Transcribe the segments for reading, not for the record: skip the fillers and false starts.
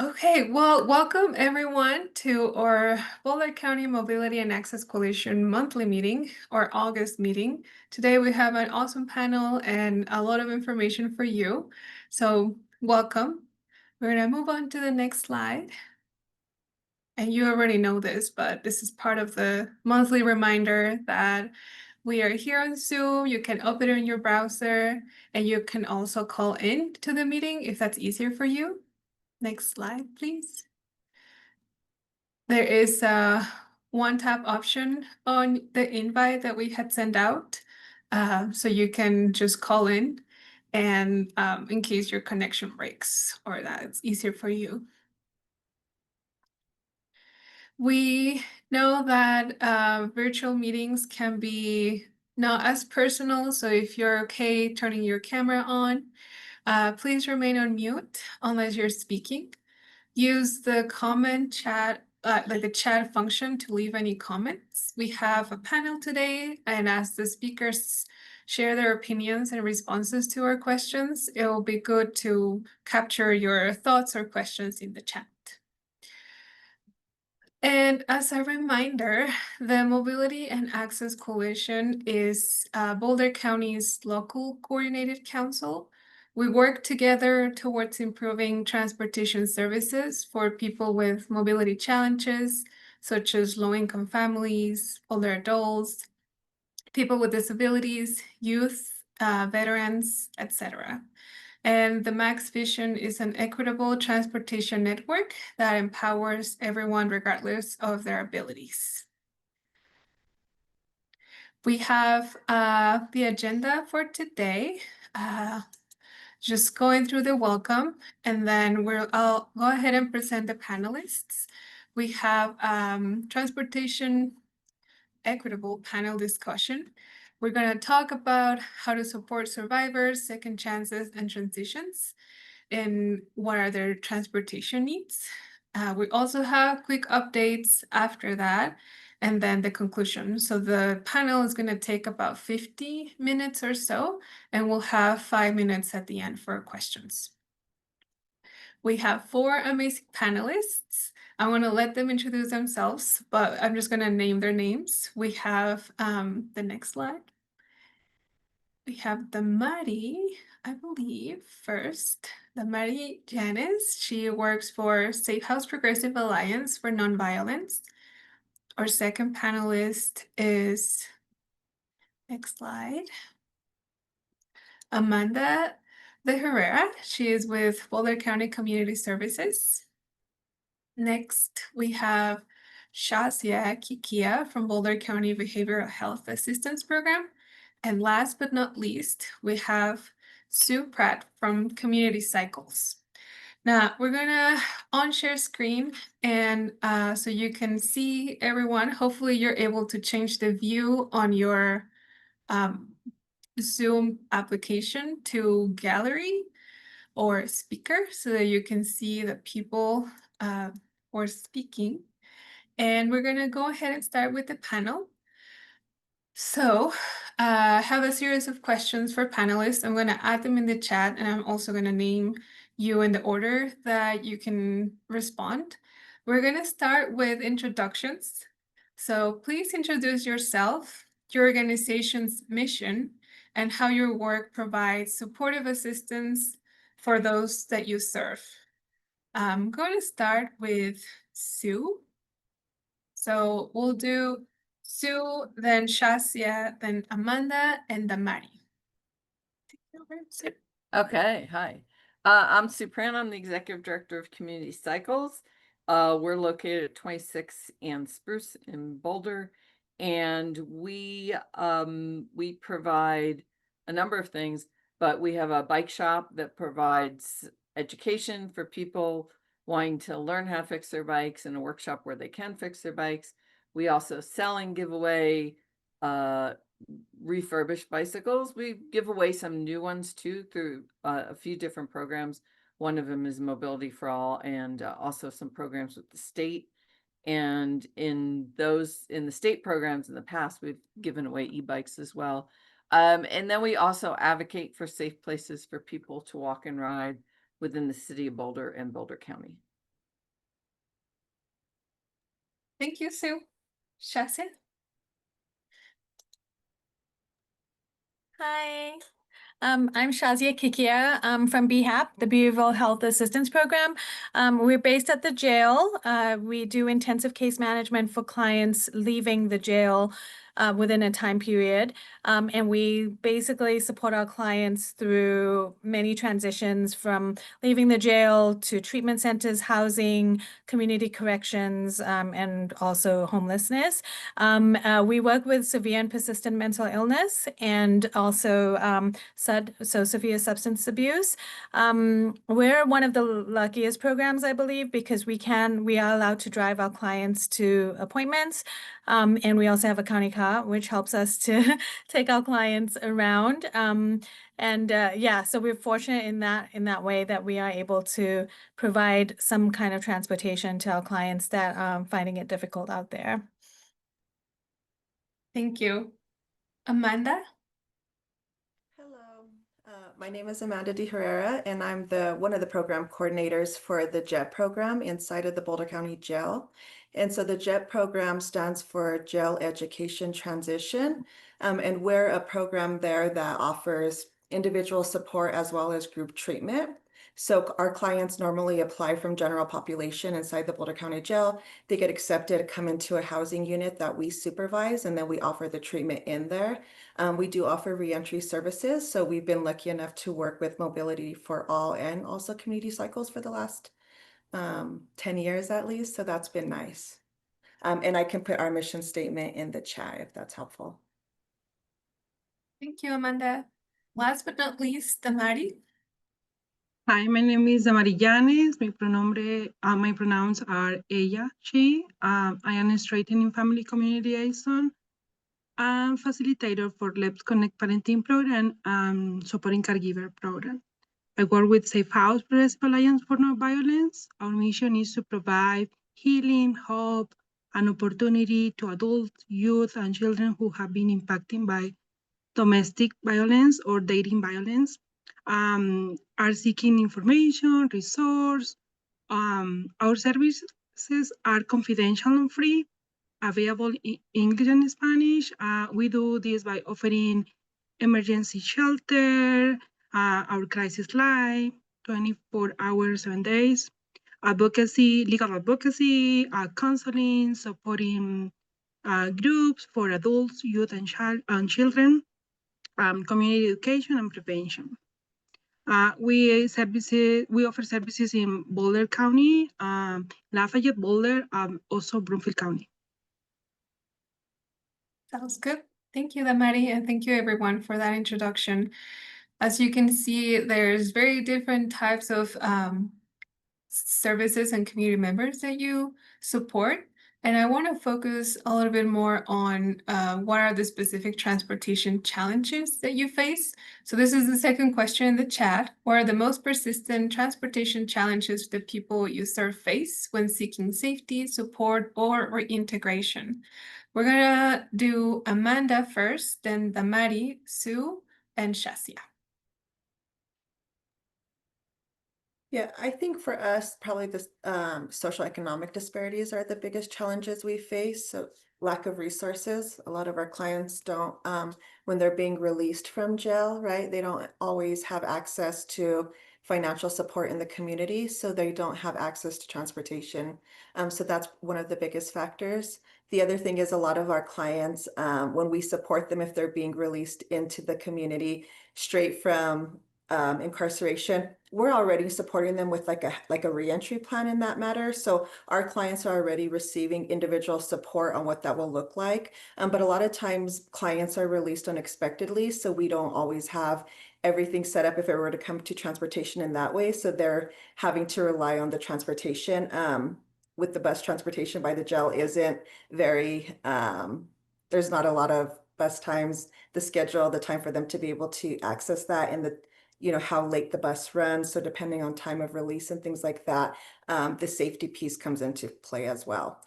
Okay, well, welcome everyone to our Boulder County Mobility and Access Coalition monthly meeting, or August meeting. Today we have an awesome panel and a lot of information for you. So welcome. We're gonna move on to the next slide. And you already know this, but this is part of the monthly reminder that we are here on Zoom. You can open it in your browser and you can also call in to the meeting if that's easier for you. Next slide, please. There is a one-tap option on the invite that we had sent out. So you can just call in and in case your connection breaks or that it's easier for you. We know that virtual meetings can be not as personal. So if you're okay turning your camera on, please remain on mute unless you're speaking. Use the comment chat, like the chat function to leave any comments. We have a panel today, and as the speakers share their opinions and responses to our questions, it will be good to capture your thoughts or questions in the chat. And as a reminder, the Mobility and Access Coalition is Boulder County's local coordinated council. We work together towards improving transportation services for people with mobility challenges, such as low-income families, older adults, people with disabilities, youth, veterans, etc. And the Max vision is an equitable transportation network that empowers everyone regardless of their abilities. We have the agenda for today. Just going through the welcome, and then I'll go ahead and present the panelists. We have transportation equitable panel discussion. We're going to talk about how to support survivors, second chances, and transitions, and what are their transportation needs. We also have quick updates after that, and then the conclusion. So the panel is going to take about 50 minutes or so, and we'll have 5 minutes at the end for questions. We have 4 amazing panelists. I want to let them introduce themselves, but I'm just going to name their names. We have the next slide. We have Damary, I believe, first. Damary Janice, she works for Safehouse Progressive Alliance for Nonviolence. Our second panelist is, next slide, Amanda DeHerrera. She is with Boulder County Community Services. Next, we have Shazia Kikia from Boulder County Behavioral Health Assistance Program. And last but not least, we have Sue Pratt from Community Cycles. Now, we're gonna on-share screen, and so you can see everyone. Hopefully, you're able to change the view on your Zoom application to gallery or speaker so that you can see the people who are speaking. And we're gonna go ahead and start with the panel. So I have a series of questions for panelists. I'm going to add them in the chat, and I'm also going to name you in the order that you can respond. We're going to start with introductions. So please introduce yourself, your organization's mission, and how your work provides supportive assistance for those that you serve. I'm going to start with Sue. So we'll do Sue, then Shazia, then Amanda, and Damary. Okay, hi. I'm Sue Prant. I'm the Executive Director of Community Cycles. We're located at 26 and Spruce in Boulder, and we provide a number of things, but we have a bike shop that provides education for people wanting to learn how to fix their bikes, and a workshop where they can fix their bikes. We also sell and give away refurbished bicycles. We give away some new ones too through a few different programs. One of them is Mobility for All, and also some programs with the state. And in the state programs in the past, we've given away e-bikes as well. And then we also advocate for safe places for people to walk and ride within the city of Boulder and Boulder County. Thank you, Sue. Shazia? Hi, I'm Shazia Kikia from BHAP, the Behavioral Health Assistance Program. We're based at the jail. We do intensive case management for clients leaving the jail within a time period. And we basically support our clients through many transitions from leaving the jail to treatment centers, housing, community corrections, and also homelessness. We work with severe and persistent mental illness and also severe substance abuse. We're one of the luckiest programs, I believe, because we are allowed to drive our clients to appointments. And we also have a county car, which helps us to take our clients around. Yeah, so we're fortunate in that way that we are able to provide some kind of transportation to our clients that are finding it difficult out there. Thank you. Amanda? Hello, my name is Amanda DeHerrera, and I'm one of the program coordinators for the JET program inside of the Boulder County Jail. And so the JET program stands for Jail Education Transition, and we're a program there that offers individual support as well as group treatment. So our clients normally apply from general population inside the Boulder County Jail. They get accepted, come into a housing unit that we supervise, and then we offer the treatment in there. We do offer reentry services, so we've been lucky enough to work with Mobility for All and also Community Cycles for the last 10 years at least, so that's been nice. And I can put our mission statement in the chat if that's helpful. Thank you, Amanda. Last but not least, Damary. Hi, my name is Damary Llanes. My pronouns are ella, she. I am a straightening family community liaison and facilitator for Let's Connect Parenting Program and Supporting Caregiver Program. I work with Safehouse Progressive Alliance for Nonviolence. Our mission is to provide healing, hope, and opportunity to adults, youth, and children who have been impacted by domestic violence or dating violence, are seeking information, resource. Our services are confidential and free, available in English and Spanish. We do this by offering emergency shelter, our crisis line, 24 hours, 7 days, advocacy, legal advocacy, counseling, supporting groups for adults, youth, and children, community education and prevention. We offer services in Boulder County, Lafayette, Boulder, also Broomfield County. Sounds good. Thank you, Damary, and thank you everyone for that introduction. As you can see, there's very different types of services and community members that you support. And I want to focus a little bit more on what are the specific transportation challenges that you face. So this is the second question in the chat. What are the most persistent transportation challenges that people you serve face when seeking safety, support, or reintegration? We're gonna do Amanda first, then Damary, Sue, and Shazia. Yeah, I think for us, probably the socioeconomic disparities are the biggest challenges we face. So lack of resources. A lot of our clients don't, when they're being released from jail, right? They don't always have access to financial support in the community, so they don't have access to transportation. So that's one of the biggest factors. The other thing is a lot of our clients, when we support them, if they're being released into the community straight from incarceration, we're already supporting them with like a reentry plan in that matter. So our clients are already receiving individual support on what that will look like. But a lot of times clients are released unexpectedly, so we don't always have everything set up if it were to come to transportation in that way. So they're having to rely on the transportation. With the bus transportation by the jail isn't very, there's not a lot of bus times, the schedule, the time for them to be able to access that, and how late the bus runs. So depending on time of release and things like that, the safety piece comes into play as well.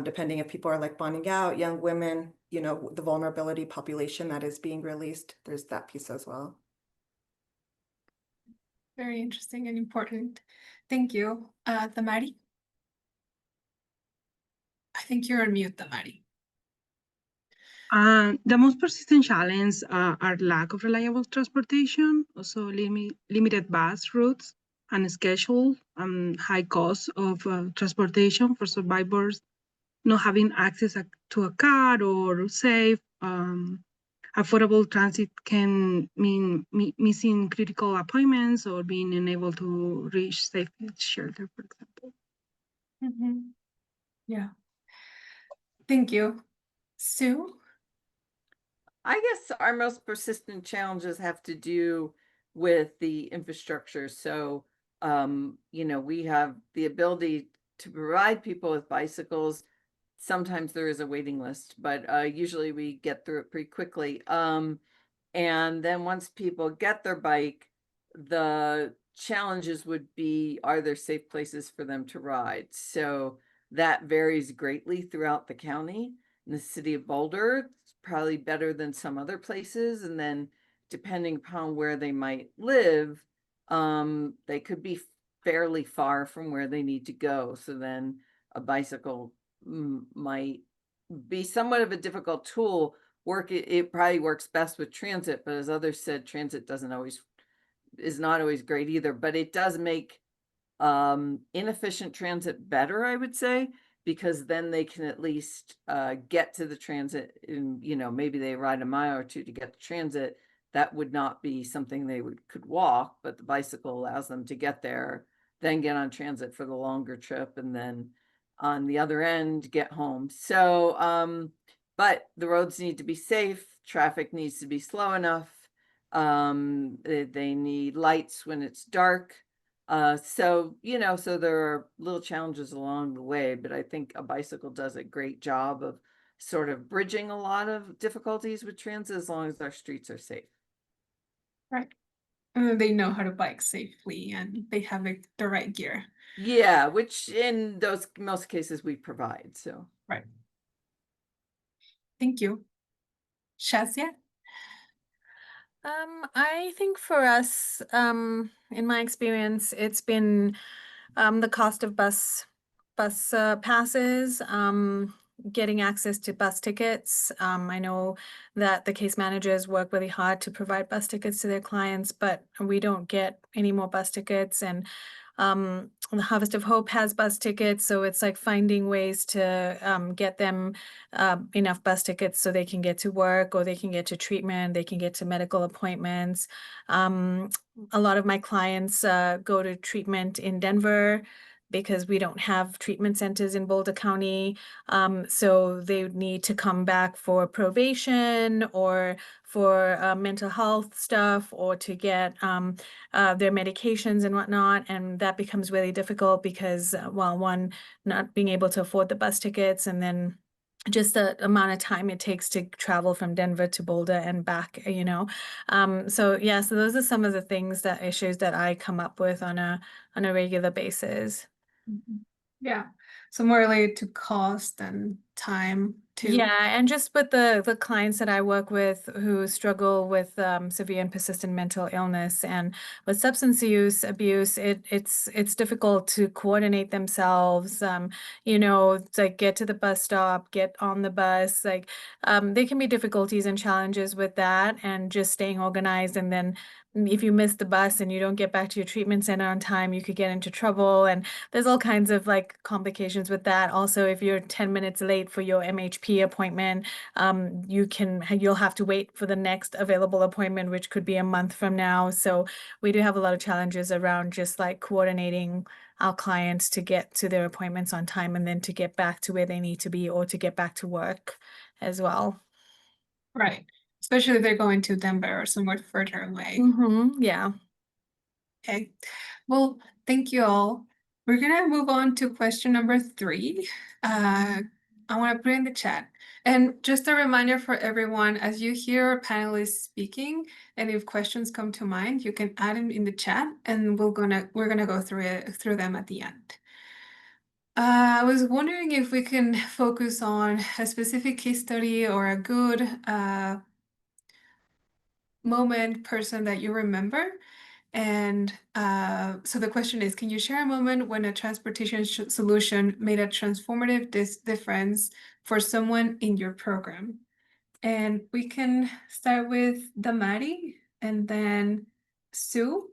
Depending if people are like bonding out, young women, the vulnerability population that is being released, there's that piece as well. Very interesting and important. Thank you. Damary? I think you're on mute, Damary. The most persistent challenges are lack of reliable transportation, also limited bus routes, and schedule, high cost of transportation for survivors, not having access to a car or safe. Affordable transit can mean missing critical appointments or being unable to reach safe shelter, for example. Yeah. Thank you. Sue? I guess our most persistent challenges have to do with the infrastructure. So, we have the ability to provide people with bicycles. Sometimes there is a waiting list, but usually we get through it pretty quickly. And then once people get their bike, the challenges would be, are there safe places for them to ride? So that varies greatly throughout the county. In the city of Boulder, it's probably better than some other places. And then depending upon where they might live, they could be fairly far from where they need to go. So then a bicycle might be somewhat of a difficult tool. It probably works best with transit, but as others said, transit is not always great either, but it does make inefficient transit better, I would say, because then they can at least get to the transit and maybe they ride a mile or two to get to transit. That would not be something they could walk, but the bicycle allows them to get there, then get on transit for the longer trip, and then on the other end get home. So but the roads need to be safe, traffic needs to be slow enough, they need lights when it's dark. So there are little challenges along the way, but I think a bicycle does a great job of sort of bridging a lot of difficulties with transit as long as our streets are safe. Right. And they know how to bike safely and they have the right gear. Yeah, which in most cases we provide, so. Right. Thank you. Shazia? I think for us, in my experience, it's been the cost of bus passes, getting access to bus tickets. I know that the case managers work really hard to provide bus tickets to their clients, but we don't get any more bus tickets. And the Harvest of Hope has bus tickets, so it's like finding ways to get them enough bus tickets so they can get to work or they can get to treatment, they can get to medical appointments. A lot of my clients go to treatment in Denver because we don't have treatment centers in Boulder County. So they would need to come back for probation or for mental health stuff or to get their medications and whatnot. And that becomes really difficult because, one, not being able to afford the bus tickets, and then just the amount of time it takes to travel from Denver to Boulder and back, So those are some of the issues that I come up with on a regular basis. Yeah. So more related to cost and time too. Yeah, and just with the clients that I work with who struggle with severe and persistent mental illness and with substance abuse, it's difficult to coordinate themselves. It's like get to the bus stop, get on the bus. Like there can be difficulties and challenges with that, and just staying organized. And then if you miss the bus and you don't get back to your treatment center on time, you could get into trouble. And there's all kinds of like complications with that. Also, if you're 10 minutes late for your MHP appointment, you'll have to wait for the next available appointment, which could be a month from now. So we do have a lot of challenges around just like coordinating our clients to get to their appointments on time and then to get back to where they need to be or to get back to work as well. Right. Especially if they're going to Denver or somewhere further away. Yeah. Okay. Well, thank you all. We're gonna move on to question number 3. I want to put in the chat. And just a reminder for everyone, as you hear our panelists speaking, and if questions come to mind, you can add them in the chat and we're gonna go through them at the end. I was wondering if we can focus on a specific case study or a good moment, person that you remember, And so the question is, can you share a moment when a transportation solution made a transformative difference for someone in your program? And we can start with Damary, and then Sue,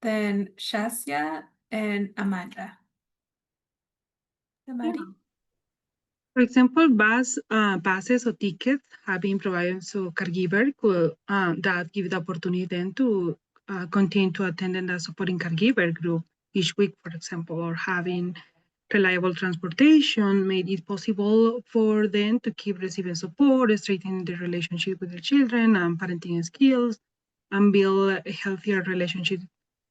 then Shazia, and Amanda. Damary? For example, passes or tickets have been provided to caregiver that give the opportunity then to continue to attend in the supporting caregiver group each week, for example, or having reliable transportation made it possible for them to keep receiving support, strengthening the relationship with their children and parenting skills, and build a healthier relationship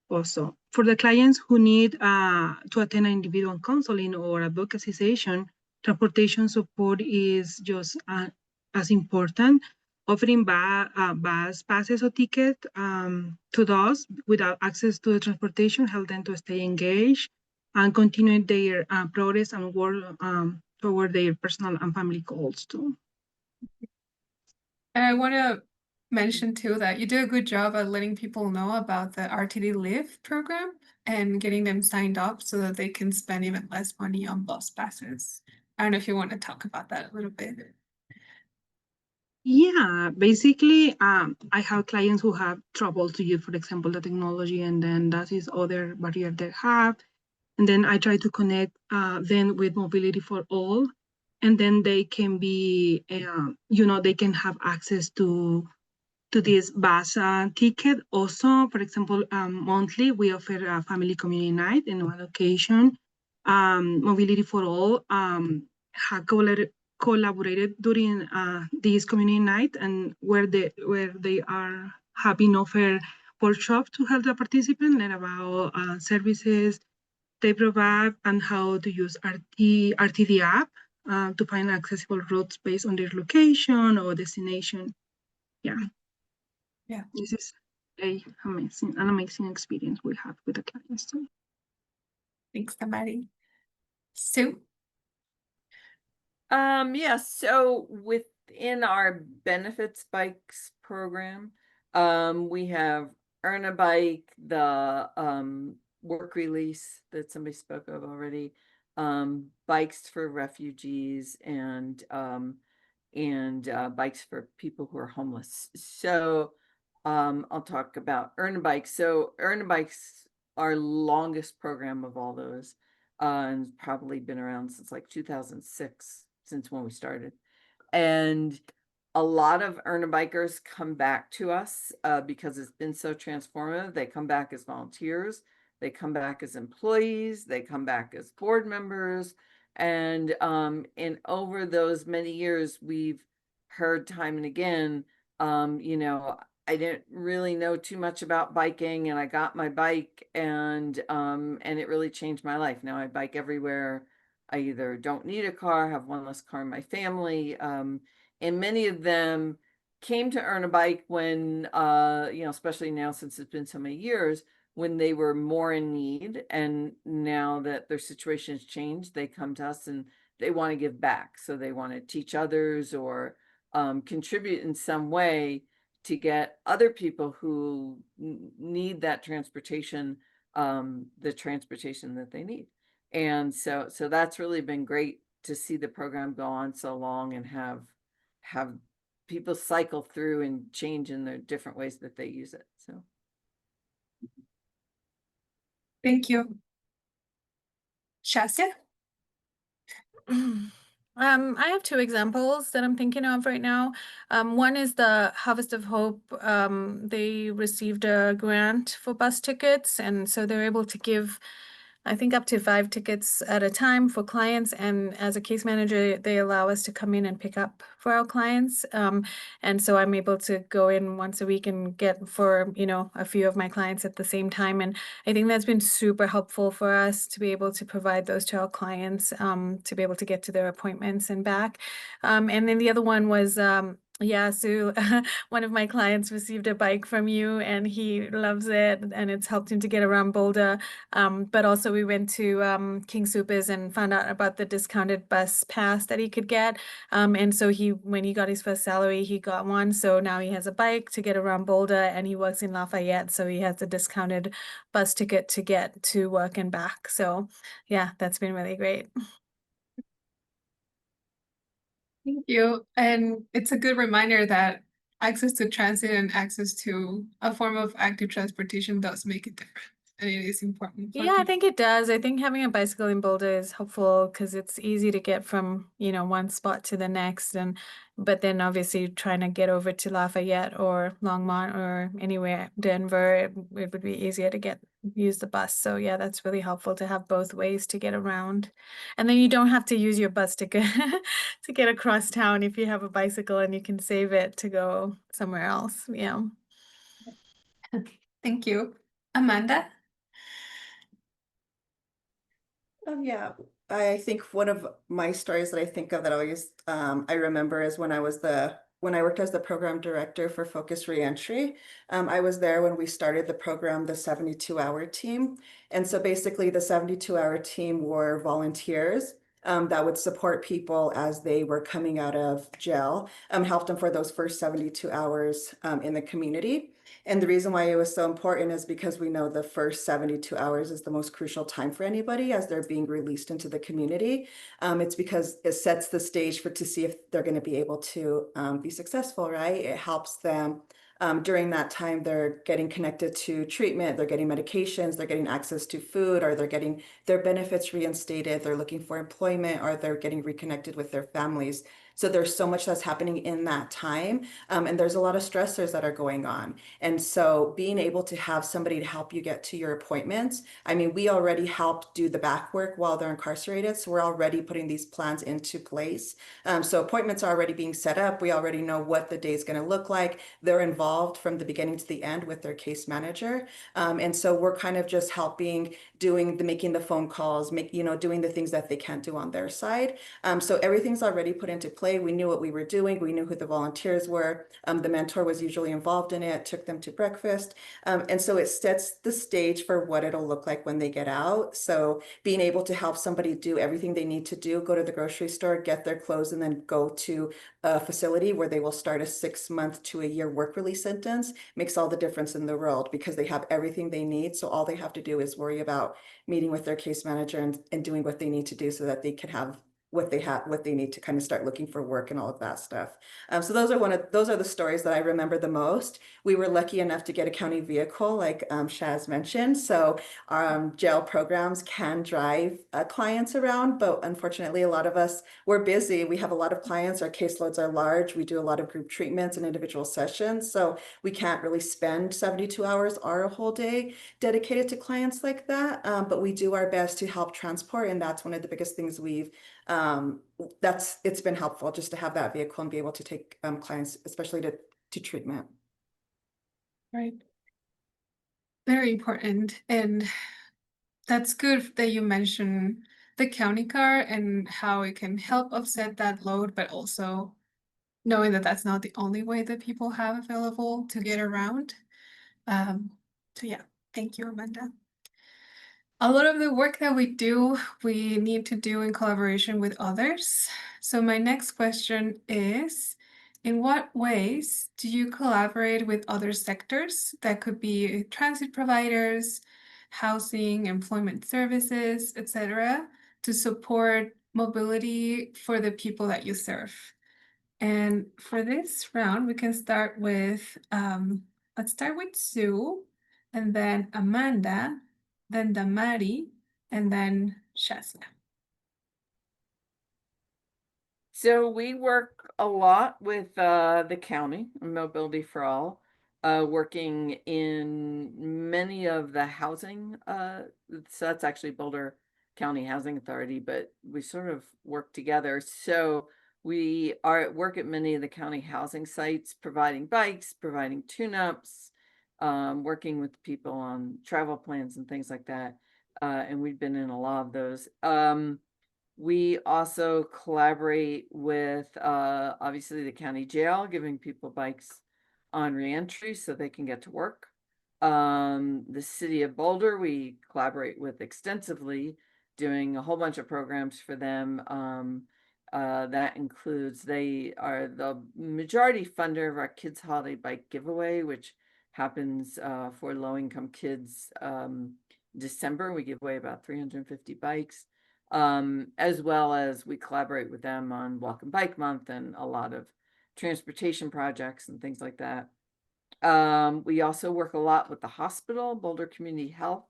also. For the clients who need to attend an individual counseling or advocacy session, transportation support is just as important. Offering bus passes or tickets to those without access to the transportation help them to stay engaged and continue their progress and work toward their personal and family goals too. And I want to mention too that you do a good job at letting people know about the RTD Live program and getting them signed up so that they can spend even less money on bus passes. I don't know if you want to talk about that a little bit. Yeah, basically, I have clients who have trouble to use, for example, the technology, and then that is other barrier they have. And then I try to connect them with Mobility for All, and then they can be, they can have access to this bus ticket. Also, for example, monthly, we offer a family community night in one location. Mobility for All have collaborated during this community night, and where they are having offer workshops to help the participants learn about services they provide and how to use RTD app to find accessible routes based on their location or destination. Yeah. This is an amazing experience we have with the clients too. Thanks, Damary. Sue? Yeah, so within our benefits bikes program, we have Earn a Bike, the work release that somebody spoke of already, bikes for refugees, and bikes for people who are homeless. So I'll talk about Earn a Bike. So Earn a Bike's our longest program of all those, and probably been around since like 2006, since when we started. And a lot of Earn a Bikers come back to us because it's been so transformative. They come back as volunteers, they come back as employees, they come back as board members. And over those many years, we've heard time and again, I didn't really know too much about biking, and I got my bike, and it really changed my life. Now I bike everywhere. I either don't need a car, have one less car in my family. And many of them came to Earn a Bike when, especially now since it's been so many years, when they were more in need. And now that their situation has changed, they come to us and they want to give back. So they want to teach others or contribute in some way to get other people who need that transportation, the transportation that they need. And so that's really been great to see the program go on so long and have people cycle through and change in their different ways that they use it. So Thank you. Shazia? I have two examples that I'm thinking of right now. One is the Harvest of Hope. They received a grant for bus tickets, and so they're able to give, I think, up to 5 tickets at a time for clients. And as a case manager, they allow us to come in and pick up for our clients. And so I'm able to go in once a week and get for, a few of my clients at the same time. And I think that's been super helpful for us to be able to provide those to our clients, to be able to get to their appointments and back. And then the other one was Yeah, so one of my clients received a bike from you and he loves it and it's helped him to get around Boulder. But also we went to King Soopers and found out about the discounted bus pass that he could get. And so when he got his first salary, he got one. So now he has a bike to get around Boulder and he works in Lafayette. So he has a discounted bus ticket to get to work and back. So yeah, that's been really great. Thank you. And it's a good reminder that access to transit and access to a form of active transportation does make a difference. And it is important for Yeah, I people. think it does. I think having a bicycle in Boulder is helpful because it's easy to get from, one spot to the next. But then obviously trying to get over to Lafayette or Longmont or anywhere, Denver, it would be easier to use the bus. So yeah, that's really helpful to have both ways to get around. And then you don't have to use your bus to get to get across town if you have a bicycle and you can save it to go somewhere else. Yeah. Thank you. Amanda? Yeah, I think one of my stories that I think of that always I remember is when I worked as the program director for Focus Reentry. I was there when we started the program, the 72-hour team. And so basically the 72-hour team were volunteers that would support people as they were coming out of jail, help them for those first 72 hours in the community. And the reason why it was so important is because we know the first 72 hours is the most crucial time for anybody as they're being released into the community. It's because it sets the stage to see if they're going to be able to be successful, right? It helps them. During that time, they're getting connected to treatment, they're getting medications, they're getting access to food, or they're getting their benefits reinstated, they're looking for employment, or they're getting reconnected with their families. So there's so much that's happening in that time. And there's a lot of stressors that are going on. And so being able to have somebody to help you get to your appointments, I mean, we already help do the back work while they're incarcerated. So we're already putting these plans into place. So appointments are already being set up. We already know what the day is going to look like. They're involved from the beginning to the end with their case manager. And so we're kind of just helping, making the phone calls, doing the things that they can't do on their side. So everything's already put into play. We knew what we were doing. We knew who the volunteers were. The mentor was usually involved in it, took them to breakfast. And so it sets the stage for what it'll look like when they get out. So being able to help somebody do everything they need to do, go to the grocery store, get their clothes, and then go to a facility where they will start a 6-month to a year work release sentence makes all the difference in the world because they have everything they need. So all they have to do is worry about meeting with their case manager and doing what they need to do so that they can have what they need to kind of start looking for work and all of that stuff. So those are the stories that I remember the most. We were lucky enough to get a county vehicle, like Shaz mentioned. So jail programs can drive clients around, but unfortunately, a lot of us, we're busy. We have a lot of clients. Our caseloads are large. We do a lot of group treatments and individual sessions. So we can't really spend 72 hours or a whole day dedicated to clients like that. But we do our best to help transport. And that's one of the biggest things it's been helpful just to have that vehicle and be able to take clients, especially to treatment. Right. Very important. And that's good that you mentioned the county car and how it can help offset that load, but also knowing that that's not the only way that people have available to get around. So yeah, thank you, Amanda. A lot of the work that we do, we need to do in collaboration with others. So my next question is, in what ways do you collaborate with other sectors? That could be transit providers, housing, employment services, etc., to support mobility for the people that you serve. And for this round, we can start with, let's start with Sue, and then Amanda, then Damary, and then Shazia. So we work a lot with the county, Mobility for All, working in many of the housing. So that's actually Boulder County Housing Authority, but we sort of work together. So we are at work at many of the county housing sites, providing bikes, providing tune-ups, working with people on travel plans and things like that. And we've been in a lot of those. We also collaborate with obviously the county jail, giving people bikes on reentry so they can get to work. The city of Boulder, we collaborate with extensively, doing a whole bunch of programs for them. That includes, they are the majority funder of our Kids Holiday Bike Giveaway, which happens for low-income kids. December, we give away about 350 bikes, as well as we collaborate with them on Walk and Bike Month and a lot of transportation projects and things like that. We also work a lot with the hospital, Boulder Community Health.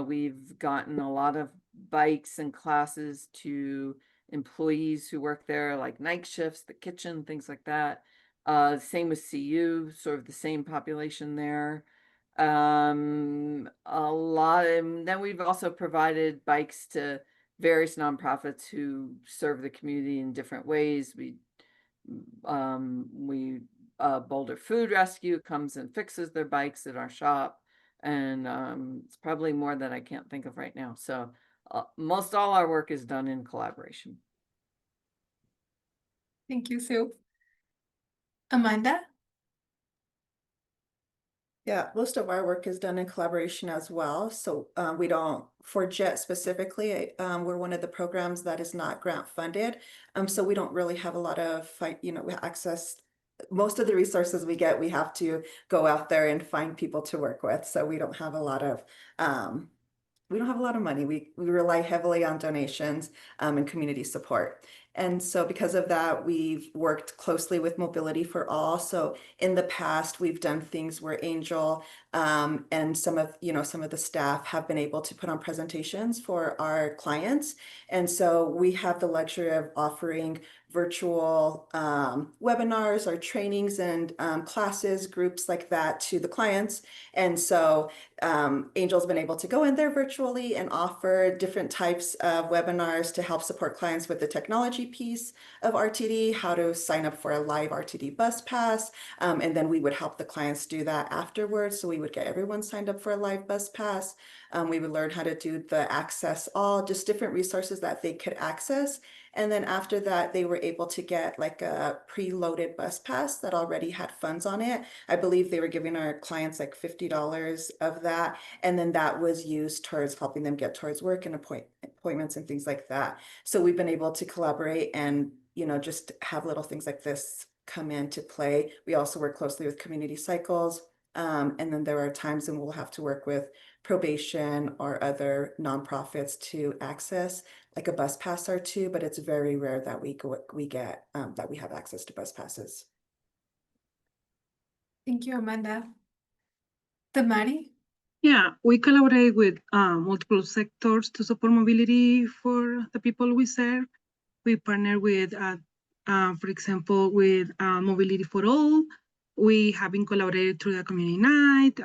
We've gotten a lot of bikes and classes to employees who work there, like night shifts, the kitchen, things like that. Same with CU, sort of the same population there. A lot, and then we've also provided bikes to various nonprofits who serve the community in different ways. Boulder Food Rescue comes and fixes their bikes at our shop, and it's probably more that I can't think of right now. So most all our work is done in collaboration. Thank you, Sue. Amanda? Yeah, most of our work is done in collaboration as well. So we don't, for JET specifically, we're one of the programs that is not grant funded. So we don't really have a lot of, access. Most of the resources we get, we have to go out there and find people to work with. So we don't have a lot of, money. We rely heavily on donations and community support. And so because of that, we've worked closely with Mobility for All. So in the past, we've done things where Angel and some of the staff have been able to put on presentations for our clients. And so we have the luxury of offering virtual webinars or trainings and classes, groups like that to the clients. And so Angel's been able to go in there virtually and offer different types of webinars to help support clients with the technology piece of RTD, how to sign up for a live RTD bus pass. And then we would help the clients do that afterwards. So we would get everyone signed up for a live bus pass. We would learn how to do the access all, just different resources that they could access. And then after that, they were able to get like a preloaded bus pass that already had funds on it. I believe they were giving our clients like $50 of that. And then that was used towards helping them get towards work and appointments and things like that. So we've been able to collaborate and, just have little things like this come into play. We also work closely with community cycles. And then there are times when we'll have to work with probation or other nonprofits to access like a bus pass or two, but it's very rare that we have access to bus passes. Thank you, Amanda. Damary? Yeah, we collaborate with multiple sectors to support mobility for the people we serve. We partner with, for example, with Mobility for All. We have been collaborated through the community night.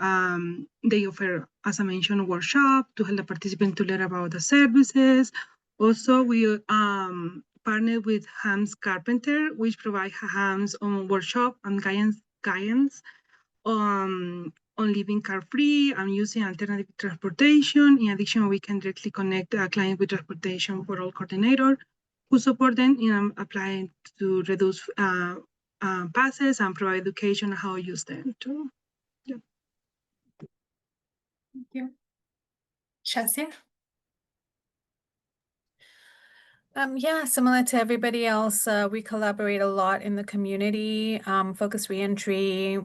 They offer, as I mentioned, a workshop to help the participants to learn about the services. Also, we partner with Hams Carpenter, which provide Hams on workshop and guidance on living car-free and using alternative transportation. In addition, we can directly connect a client with transportation for all coordinator who support them in applying to reduce passes and provide education on how to use them too. Yeah. Thank you. Shazia? Yeah, similar to everybody else, we collaborate a lot in the community, focus reentry.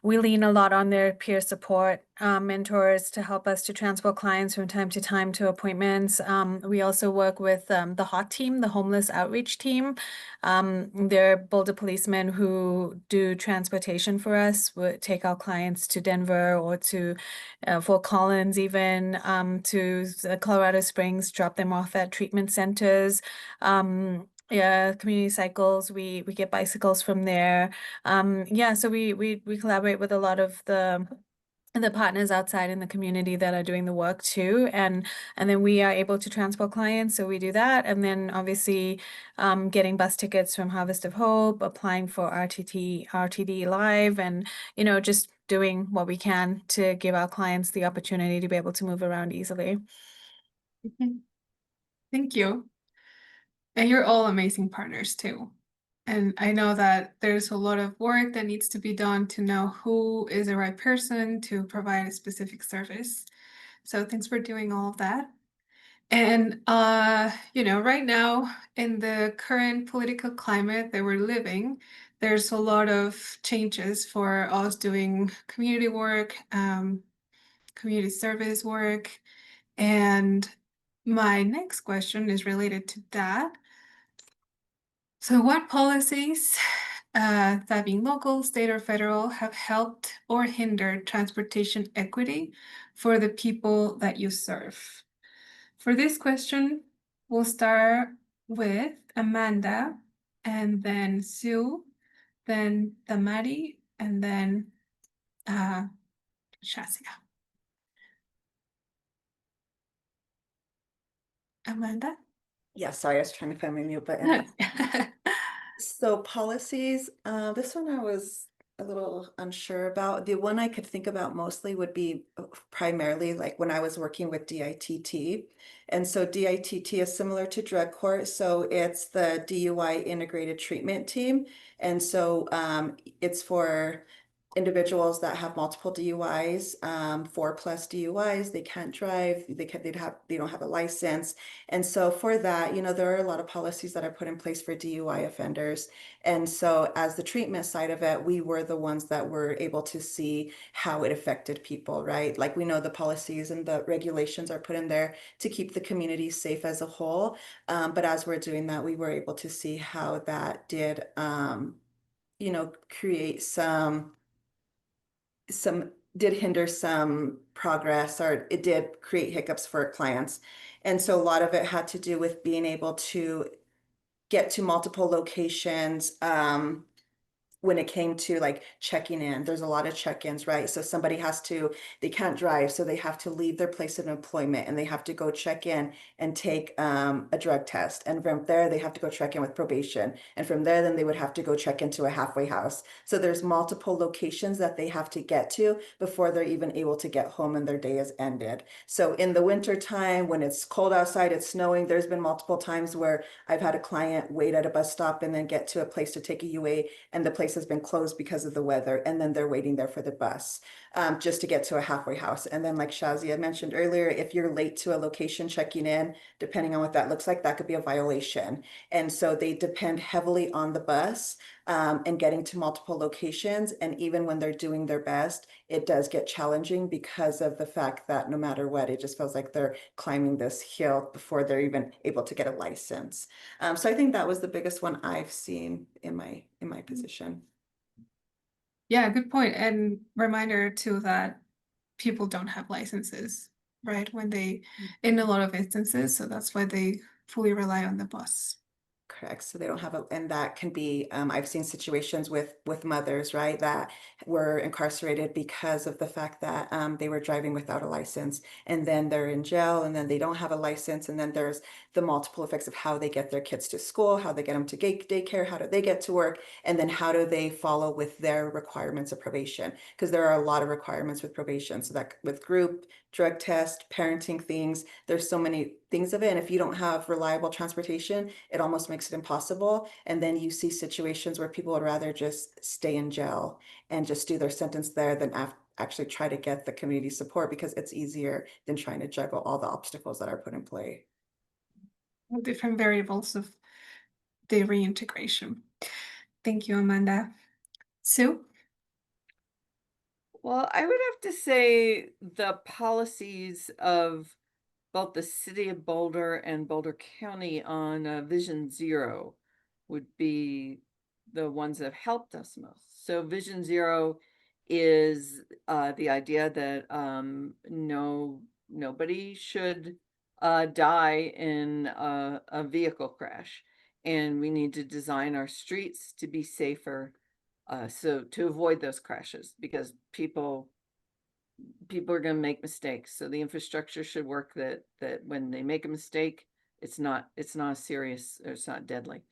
We lean a lot on their peer support mentors to help us to transport clients from time to time to appointments. We also work with the HOT team, the homeless outreach team. They're Boulder policemen who do transportation for us, would take our clients to Denver or to Fort Collins, even to Colorado Springs, drop them off at treatment centers. Yeah, community cycles, we get bicycles from there. Yeah, so we collaborate with a lot of the partners outside in the community that are doing the work too, and then we are able to transport clients, so we do that. And then obviously getting bus tickets from Harvest of Hope, applying for RTD Live, and just doing what we can to give our clients the opportunity to be able to move around easily. Thank Thank you. And you're all amazing partners too. And I know that there's a lot of work that needs to be done to know who is the right person to provide a specific service. So thanks for doing all of that. And right now in the current political climate that we're living, there's a lot of changes for us doing community work, community service work. And my next question is related to that. So what policies, that being local, state, or federal, have helped or hindered transportation equity for the people that you serve? For this question, we'll start with Amanda, and then Sue, then Damary, and then Shazia. Amanda? Yeah, sorry, I was trying to find my mute button. So policies, this one I was a little unsure about. The one I could think about mostly would be primarily like when I was working with DITT. And so DITT is similar to drug court. So it's the DUI integrated treatment team. And so it's for individuals that have multiple DUIs, 4+ DUIs, they can't drive, they don't have a license. And so for that, there are a lot of policies that are put in place for DUI offenders. And so as the treatment side of it, we were the ones that were able to see how it affected people, right? Like we know the policies and the regulations are put in there to keep the community safe as a whole. But as we're doing that, we were able to see how that did, create did hinder some progress, or it did create hiccups for clients. And so a lot of it had to do with being able to get to multiple locations, when it came to like checking in. There's a lot of check-ins, right? So they can't drive, so they have to leave their place of employment and they have to go check in and take a drug test. And from there, they have to go check in with probation. And from there, then they would have to go check into a halfway house. So there's multiple locations that they have to get to before they're even able to get home and their day is ended. So in the winter time, when it's cold outside, it's snowing, there's been multiple times where I've had a client wait at a bus stop and then get to a place to take a UA, and the place has been closed because of the weather, and then they're waiting there for the bus, just to get to a halfway house. And then like Shazia mentioned earlier, if you're late to a location checking in, depending on what that looks like, that could be a violation. And so they depend heavily on the bus, and getting to multiple locations. And even when they're doing their best, it does get challenging because of the fact that no matter what, it just feels like they're climbing this hill before they're even able to get a license. So I think that was the biggest one I've seen in my position. Yeah, good point. And reminder too that people don't have licenses, right? In a lot of instances, so that's why they fully rely on the bus. Correct. So they don't have and that can be, I've seen situations with mothers, right, that were incarcerated because of the fact that they were driving without a license, and then they're in jail, and then they don't have a license, and then there's the multiple effects of how they get their kids to school, how they get them to daycare, how do they get to work, and then how do they follow with their requirements of probation, because there are a lot of requirements with probation. So that with group, drug test, parenting things, there's so many things of it. And if you don't have reliable transportation, it almost makes it impossible. And then you see situations where people would rather just stay in jail and just do their sentence there than actually try to get the community support, because it's easier than trying to juggle all the obstacles that are put in play. Different variables of the reintegration. Thank you, Amanda. Sue? Well, I would have to say the policies of both the city of Boulder and Boulder County on Vision Zero would be the ones that have helped us most. So Vision Zero is the idea that nobody should die in a vehicle crash, and we need to design our streets to be safer, so to avoid those crashes, because people are going to make mistakes. So the infrastructure should work that when they make a mistake, it's not serious, or it's not deadly.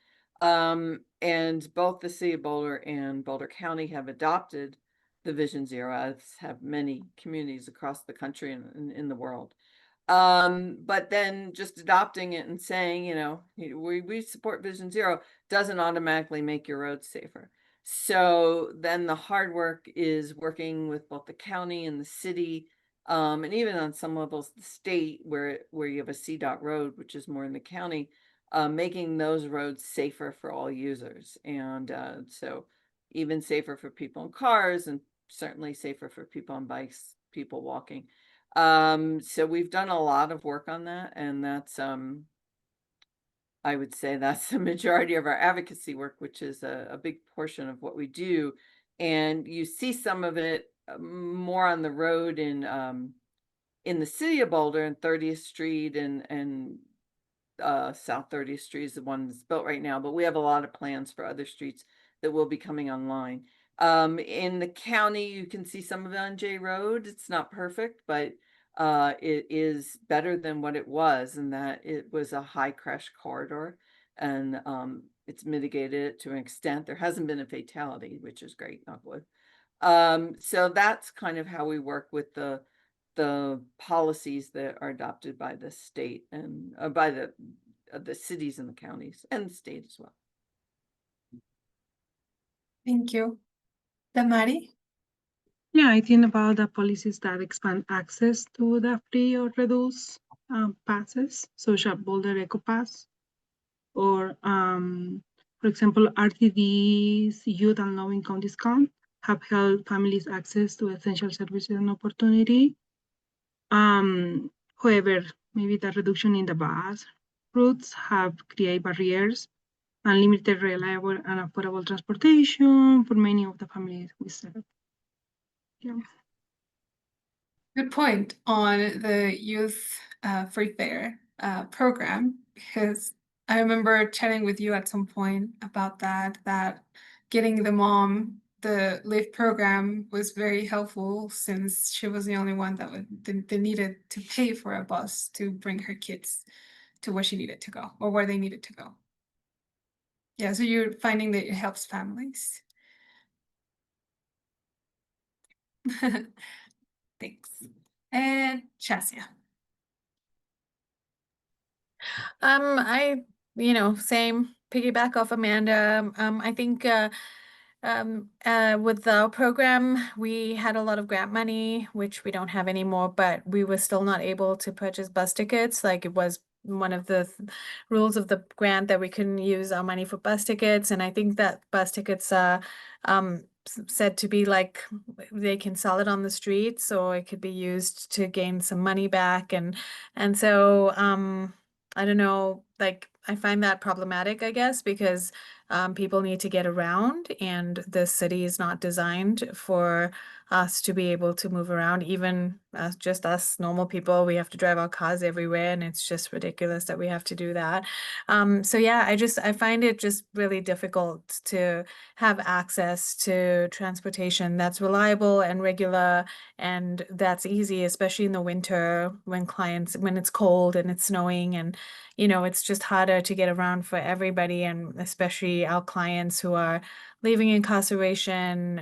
And both the city of Boulder and Boulder County have adopted the Vision Zero, as have many communities across the country and in the world. But then just adopting it and saying, you know, we support Vision Zero doesn't automatically make your roads safer. So then the hard work is working with both the county and the city, and even on some levels, the state where you have a CDOT road, which is more in the county, making those roads safer for all users. And so even safer for people in cars, and certainly safer for people on bikes, people walking. So we've done a lot of work on that, and that's I would say that's the majority of our advocacy work, which is a big portion of what we do. And you see some of it more on the road in the city of Boulder and 30th Street and South 30th Street is the one that's built right now, but we have a lot of plans for other streets that will be coming online. In the county, you can see some of it on J Road. It's not perfect, but it is better than what it was, and that it was a high crash corridor, and it's mitigated it to an extent. There hasn't been a fatality, which is great, knock wood. So that's kind of how we work with the policies that are adopted by the state and by the cities and the counties and the state as well. Thank you. Damary? Yeah, I think about the policies that expand access to the free or reduced passes, such as Boulder Eco Pass, or for example, RTD's youth and low income discount have helped families access to essential services and opportunity. However, maybe the reduction in the bus routes have created barriers and limited reliable and affordable transportation for many of the families we serve. Yeah. Good point on the youth free fare program, because I remember chatting with you at some point about that getting the mom the Lyft program was very helpful, since she was the only one that needed to pay for a bus to bring her kids to where she needed to go or where they needed to go. Yeah, so you're finding that it helps families. Thanks. And Shazia. I, same piggyback off Amanda. I think with the program, we had a lot of grant money, which we don't have anymore, but we were still not able to purchase bus tickets. Like, it was one of the rules of the grant that we couldn't use our money for bus tickets. And I think that bus tickets are said to be like, they can sell it on the streets, or it could be used to gain some money back. And so I don't know, like, I find that problematic, I guess, because people need to get around, and the city is not designed for us to be able to move around. Even just us normal people, we have to drive our cars everywhere, and it's just ridiculous that we have to do that. So yeah, I find it just really difficult to have access to transportation that's reliable and regular, and that's easy, especially in the winter when it's cold and it's snowing, and it's just harder to get around for everybody, and especially our clients who are leaving incarceration,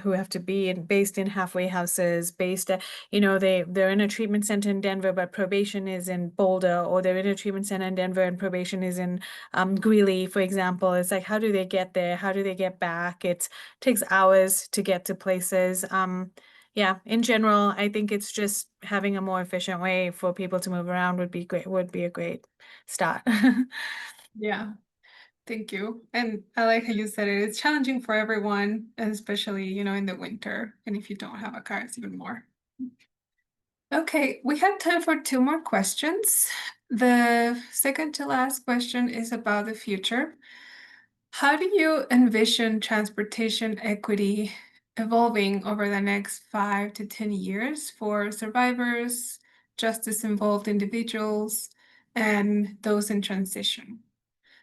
who have to be based in halfway houses, they're in a treatment center in Denver, but probation is in Boulder, or they're in a treatment center in Denver and probation is in Greeley, for example. It's like, how do they get there? How do they get back? It takes hours to get to places. Yeah, in general, I think it's just having a more efficient way for people to move around would be a great start. Yeah, thank you. And I like how you said it. It's challenging for everyone, and especially, in the winter. And if you don't have a car, it's even more. Okay, we have time for 2 more questions. The second to last question is about the future. How do you envision transportation equity evolving over the next 5 to 10 years for survivors, justice-involved individuals, and those in transition?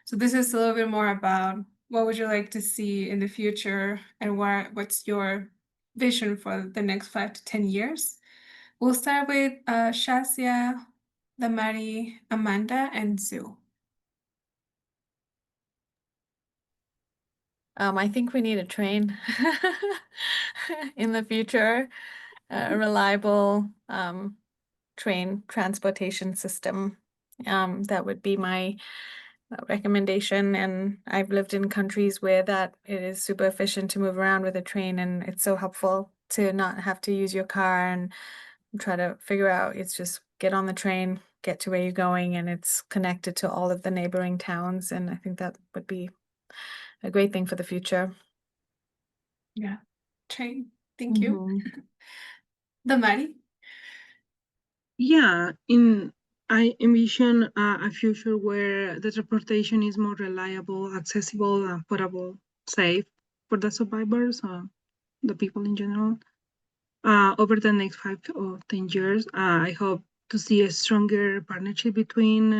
So this is a little bit more about what would you like to see in the future, and what's your vision for the next 5 to 10 years? We'll start with Shazia, Damary, Amanda, and Sue. I think we need a train in the future, reliable, train transportation system. That would be my recommendation. And I've lived in countries where that it is super efficient to move around with a train, and it's so helpful to not have to use your car and try to figure out. It's just get on the train, get to where you're going, and it's connected to all of the neighboring towns. And I think that would be a great thing for the future. Yeah. Train. Thank you. Mhm. Damary. Yeah, I envision a future where the transportation is more reliable, accessible, affordable, safe for the survivors, the people in general. Over the next 5 or 10 years, I hope to see a stronger partnership between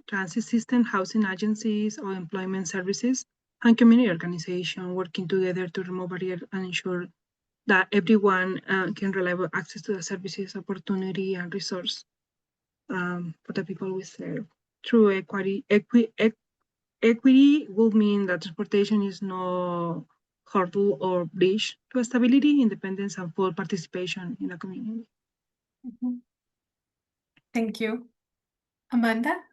transit system, housing agencies, or employment services, and community organizations working together to remove barriers and ensure that everyone can reliable access to the services, opportunity, and resource for the people we serve. True equity will mean that transportation is no hurdle or bridge to stability, independence, and full participation in the community. Mhm. Thank you. Amanda.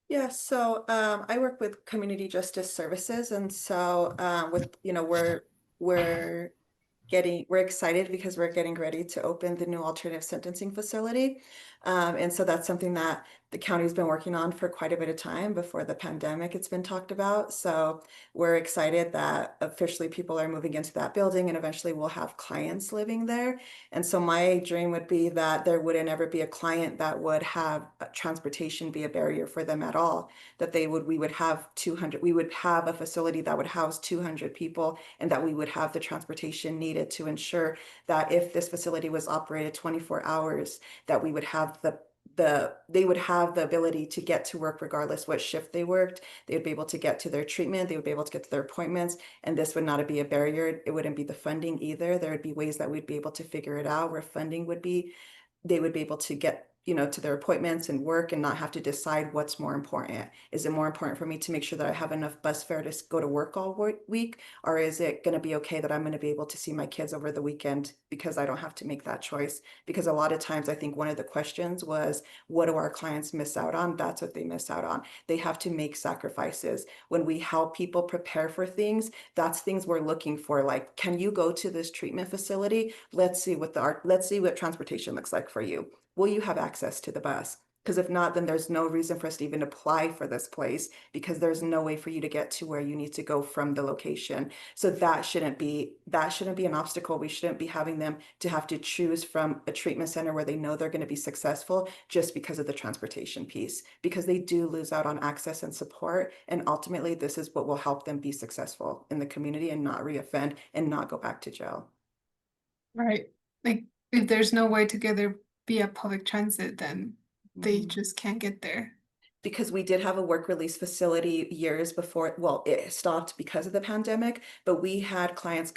Yeah, so I work with community justice services, and so with we're excited because we're getting ready to open the new alternative sentencing facility. And so that's something that the county's been working on for quite a bit of time. Before the pandemic, it's been talked about. So we're excited that officially people are moving into that building, and eventually we'll have clients living there. And so my dream would be that there wouldn't ever be a client that would have transportation be a barrier for them at all. That we would have a facility that would house 200 people, and that we would have the transportation needed to ensure that if this facility was operated 24 hours, that we would have they would have the ability to get to work regardless what shift they worked. They would be able to get to their treatment, they would be able to get to their appointments, and this would not be a barrier. It wouldn't be the funding either. There would be ways that we'd be able to figure it out where funding would be. They would be able to get to their appointments and work and not have to decide what's more important. Is it more important for me to make sure that I have enough bus fare to go to work all week? Or is it going to be okay that I'm going to be able to see my kids over the weekend because I don't have to make that choice? Because a lot of times I think one of the questions was, what do our clients miss out on? That's what they miss out on. They have to make sacrifices. When we help people prepare for things, that's things we're looking for. Like, can you go to this treatment facility? Let's see what transportation looks like for you. Will you have access to the bus? Because if not, then there's no reason for us to even apply for this place, because there's no way for you to get to where you need to go from the location. So that shouldn't be an obstacle. We shouldn't be having them to have to choose from a treatment center where they know they're going to be successful just because of the transportation piece, because they do lose out on access and support. And ultimately, this is what will help them be successful in the community and not reoffend and not go back to jail. Right. Like if there's no way to get there via public transit, then they just can't get there. Because we did have a work release facility years before, well, it stopped because of the pandemic, but we had clients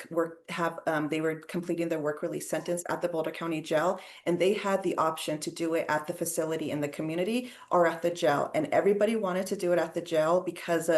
they were completing their work release sentence at the Boulder County Jail, and they had the option to do it at the facility in the community or at the jail. And everybody wanted to do it at the jail because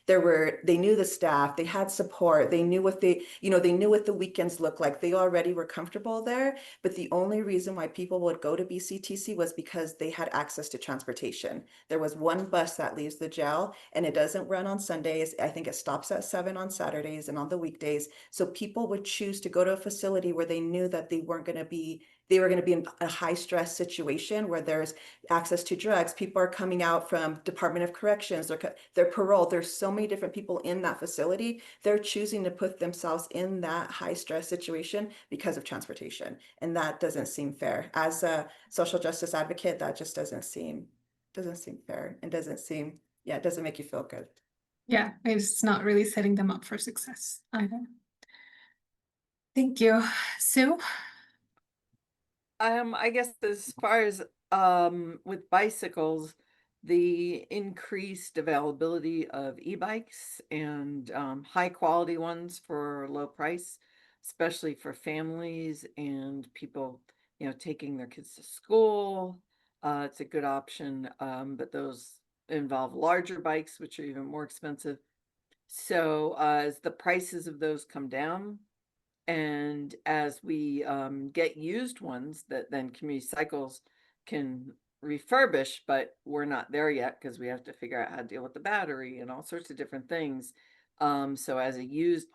they knew the staff, they had support, they knew what they knew what the weekends looked like. They already were comfortable there. But the only reason why people would go to BCTC was because they had access to transportation. There was one bus that leaves the jail, and it doesn't run on Sundays. I think it stops at 7 on Saturdays and on the weekdays. So people would choose to go to a facility where they knew that they were going to be in a high stress situation where there's access to drugs. People are coming out from Department of Corrections, their parole. There's so many different people in that facility. They're choosing to put themselves in that high stress situation because of transportation. And that doesn't seem fair. As a social justice advocate, that just doesn't seem fair, and it doesn't make you feel good. Yeah, it's not really setting them up for success either. Thank you. Sue? I guess as far as with bicycles, the increased availability of e-bikes and high quality ones for low price, especially for families and people, taking their kids to school. It's a good option, but those involve larger bikes, which are even more expensive. So as the prices of those come down, And as we get used ones that then community cycles can refurbish, but we're not there yet because we have to figure out how to deal with the battery and all sorts of different things. So as a used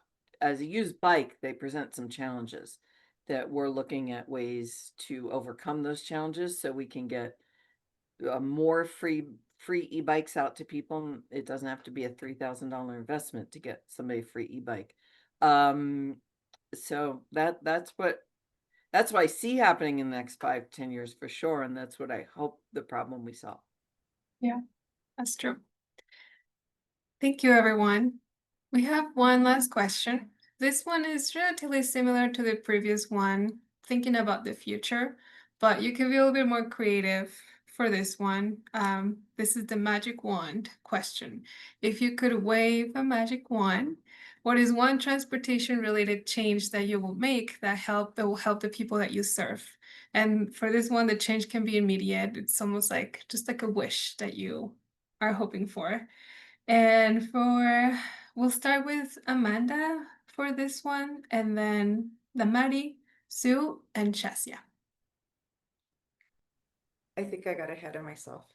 bike, they present some challenges that we're looking at ways to overcome those challenges so we can get more free e-bikes out to people. It doesn't have to be a $3,000 investment to get somebody a free e-bike. So that's what I see happening in the next 5-10 years for sure, and that's what I hope the problem we solve. Yeah, that's true. Thank you, everyone. We have one last question. This one is relatively similar to the previous one, thinking about the future, but you can be a little bit more creative for this one. This is the magic wand question. If you could wave a magic wand, what is one transportation related change that you will make that will help the people that you serve? And for this one, the change can be immediate. It's almost like just like a wish that you are hoping for. And we'll start with Amanda for this one, and then Damary, Sue, and Shazia. I think I got ahead of myself.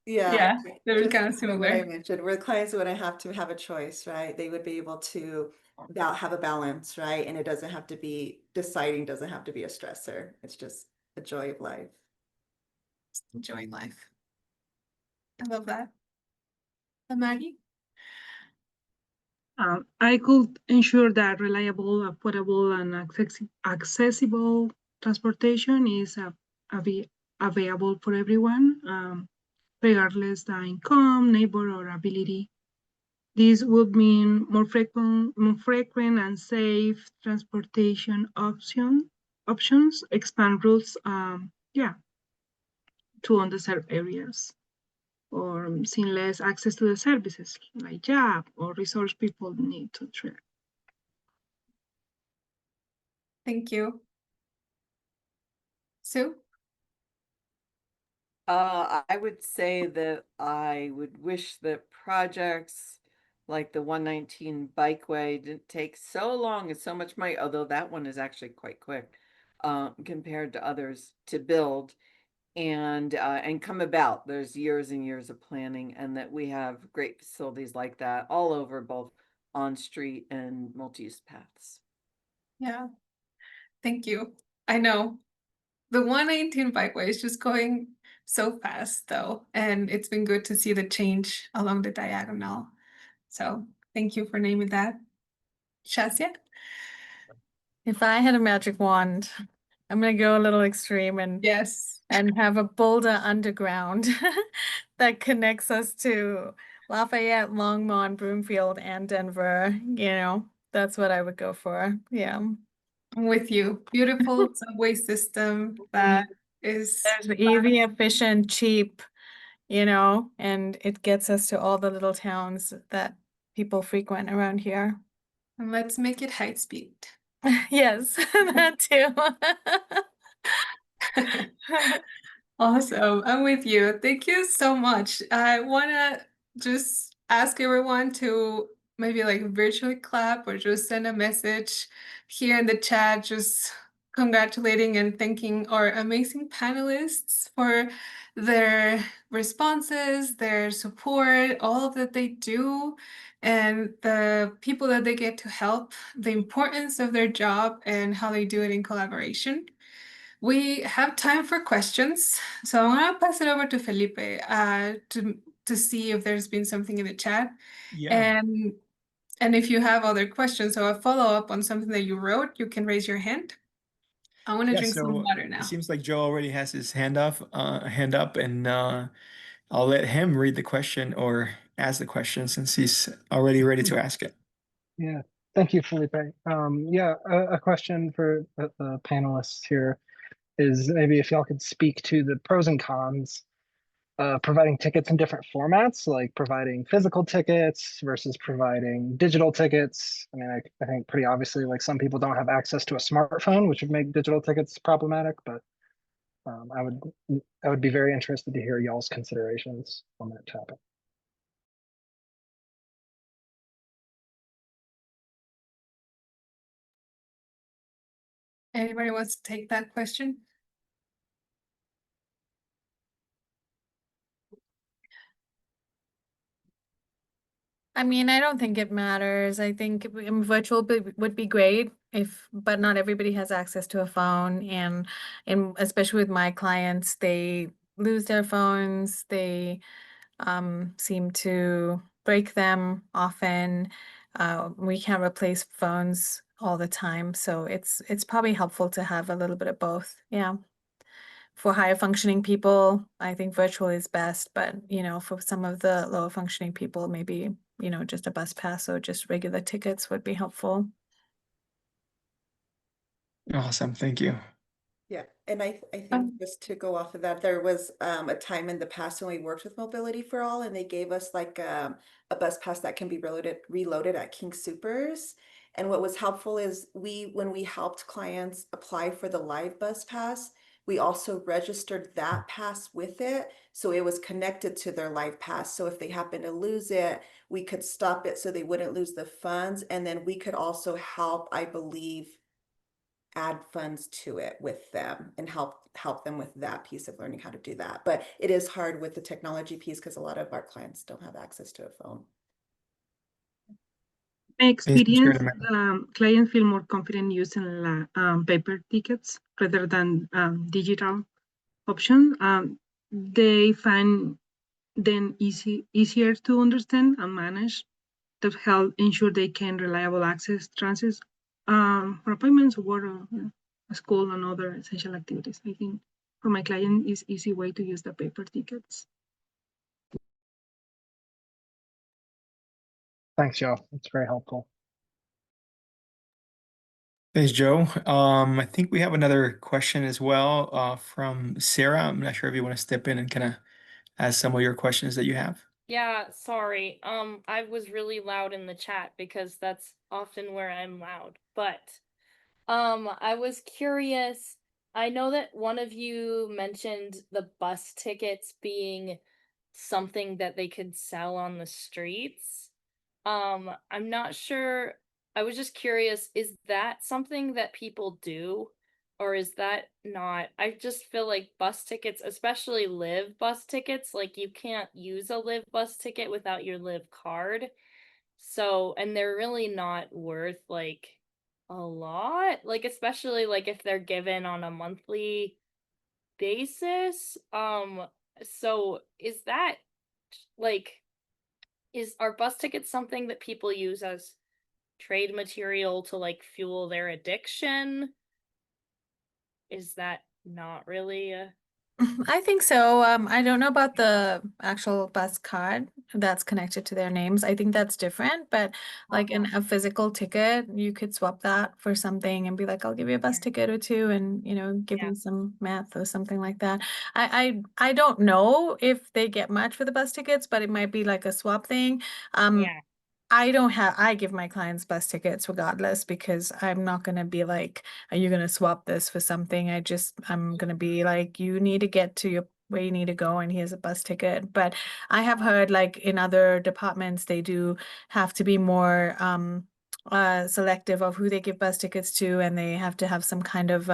Yeah, they were just kind of like what I similar. mentioned, where the clients would have to have a choice, right? They would be able to have a balance, right? And it doesn't have to be deciding, doesn't have to be a stressor. It's just a joy of life. Just enjoying life. I love that. Damary? I could ensure that reliable, affordable, and accessible transportation is available for everyone, regardless the income, neighbor, or ability. This would mean more frequent and safe transportation options, expand routes, to underserved areas, or seamless access to the services like job or resource people need to track. Thank you. Sue? I would say that I would wish that projects like the 119 bikeway didn't take so long and so much money, although that one is actually quite quick compared to others to build and come about. There's years and years of planning, and that we have great facilities like that all over, both on street and multi-use paths. Yeah. Thank you. I know. The 119 bikeway is just going so fast though, and it's been good to see the change along the diagonal. So thank you for naming that. Shazia? If I had a magic wand, I'm gonna go a little extreme and Yes. have a Boulder underground that connects us to Lafayette, Longmont, Broomfield, and Denver. You know, that's what I would go for. Yeah. I'm with you. Beautiful subway system that is There's easy, efficient, cheap, you know, and it gets us to all the little towns that people frequent around here. and let's make it high speed. Yes, that too. Awesome. I'm with you. Thank you so much. I want to just ask everyone to maybe like virtually clap or just send a message here in the chat, just congratulating and thanking our amazing panelists for their responses, their support, all of that they do, and the people that they get to help, the importance of their job and how they do it in collaboration. We have time for questions, so I'm gonna pass it over to Felipe to see if there's been something in the chat. Yeah. And if you have other questions or a follow-up on something that you wrote, you can raise your hand. I want to Yeah, drink some so water it now. seems like Joe already has his hand up, and I'll let him read the question or ask the question since he's already ready to ask it. Yeah, thank you, Felipe. Yeah, a question for the panelists here is maybe if y'all could speak to the pros and cons providing tickets in different formats, like providing physical tickets versus providing digital tickets. I mean, I think pretty obviously, like some people don't have access to a smartphone, which would make digital tickets problematic, but I would be very interested to hear y'all's considerations on that topic. Anybody wants to take that question? I mean, I don't think it matters. I think virtual would be great but not everybody has access to a phone, and especially with my clients, they lose their phones. They seem to break them often. We can't replace phones all the time, so it's probably helpful to have a little bit of both. Yeah. For higher functioning people, I think virtual is best, but for some of the lower functioning people, maybe, just a bus pass or just regular tickets would be helpful. Awesome. Thank you. Yeah, and I think just to go off of that, there was a time in the past when we worked with Mobility for All, and they gave us like a bus pass that can be reloaded at King Soopers. And what was helpful is when we helped clients apply for the live bus pass, we also registered that pass with it, so it was connected to their live pass. So if they happen to lose it, we could stop it so they wouldn't lose the funds, and then we could also help, I believe, add funds to it with them and help them with that piece of learning how to do that. But it is hard with the technology piece because a lot of our clients don't have access to a phone. My experience, Amanda. clients feel more confident using paper tickets rather than digital option. They find them easier to understand and manage, that help ensure they can reliable access transits for appointments, work, school, and other essential activities. I think for my client, it's easy way to use the paper tickets. Thanks, Joe. It's very helpful. Thanks, Joe. I think we have another question as well from Sarah. I'm not sure if you want to step in and kind of ask some of your questions that you have. Yeah, sorry. I was really loud in the chat because that's often where I'm loud. But I was curious. I know that one of you mentioned the bus tickets being something that they could sell on the streets. I'm not sure. I was just curious, is that something that people do? Or is that not? I just feel like bus tickets, especially live bus tickets, like you can't use a live bus ticket without your live card. So, and they're really not worth like a lot, like especially like if they're given on a monthly basis. So is that like are bus tickets something that people use as trade material to like fuel their addiction? Is that not really a I think so. I don't know about the actual bus card that's connected to their names. I think that's different, but like in a physical ticket, you could swap that for something and be like, I'll give you a bus ticket or two and, give Yeah. me some math or something like that. I don't know if they get much for the bus tickets, but it might be like a swap thing. yeah. I give my clients bus tickets regardless because I'm not going to be like, are you going to swap this for something? I'm going to be like, you need to get to where you need to go and here's a bus ticket. But I have heard like in other departments, they do have to be more selective of who they give bus tickets to, and they have to have some kind of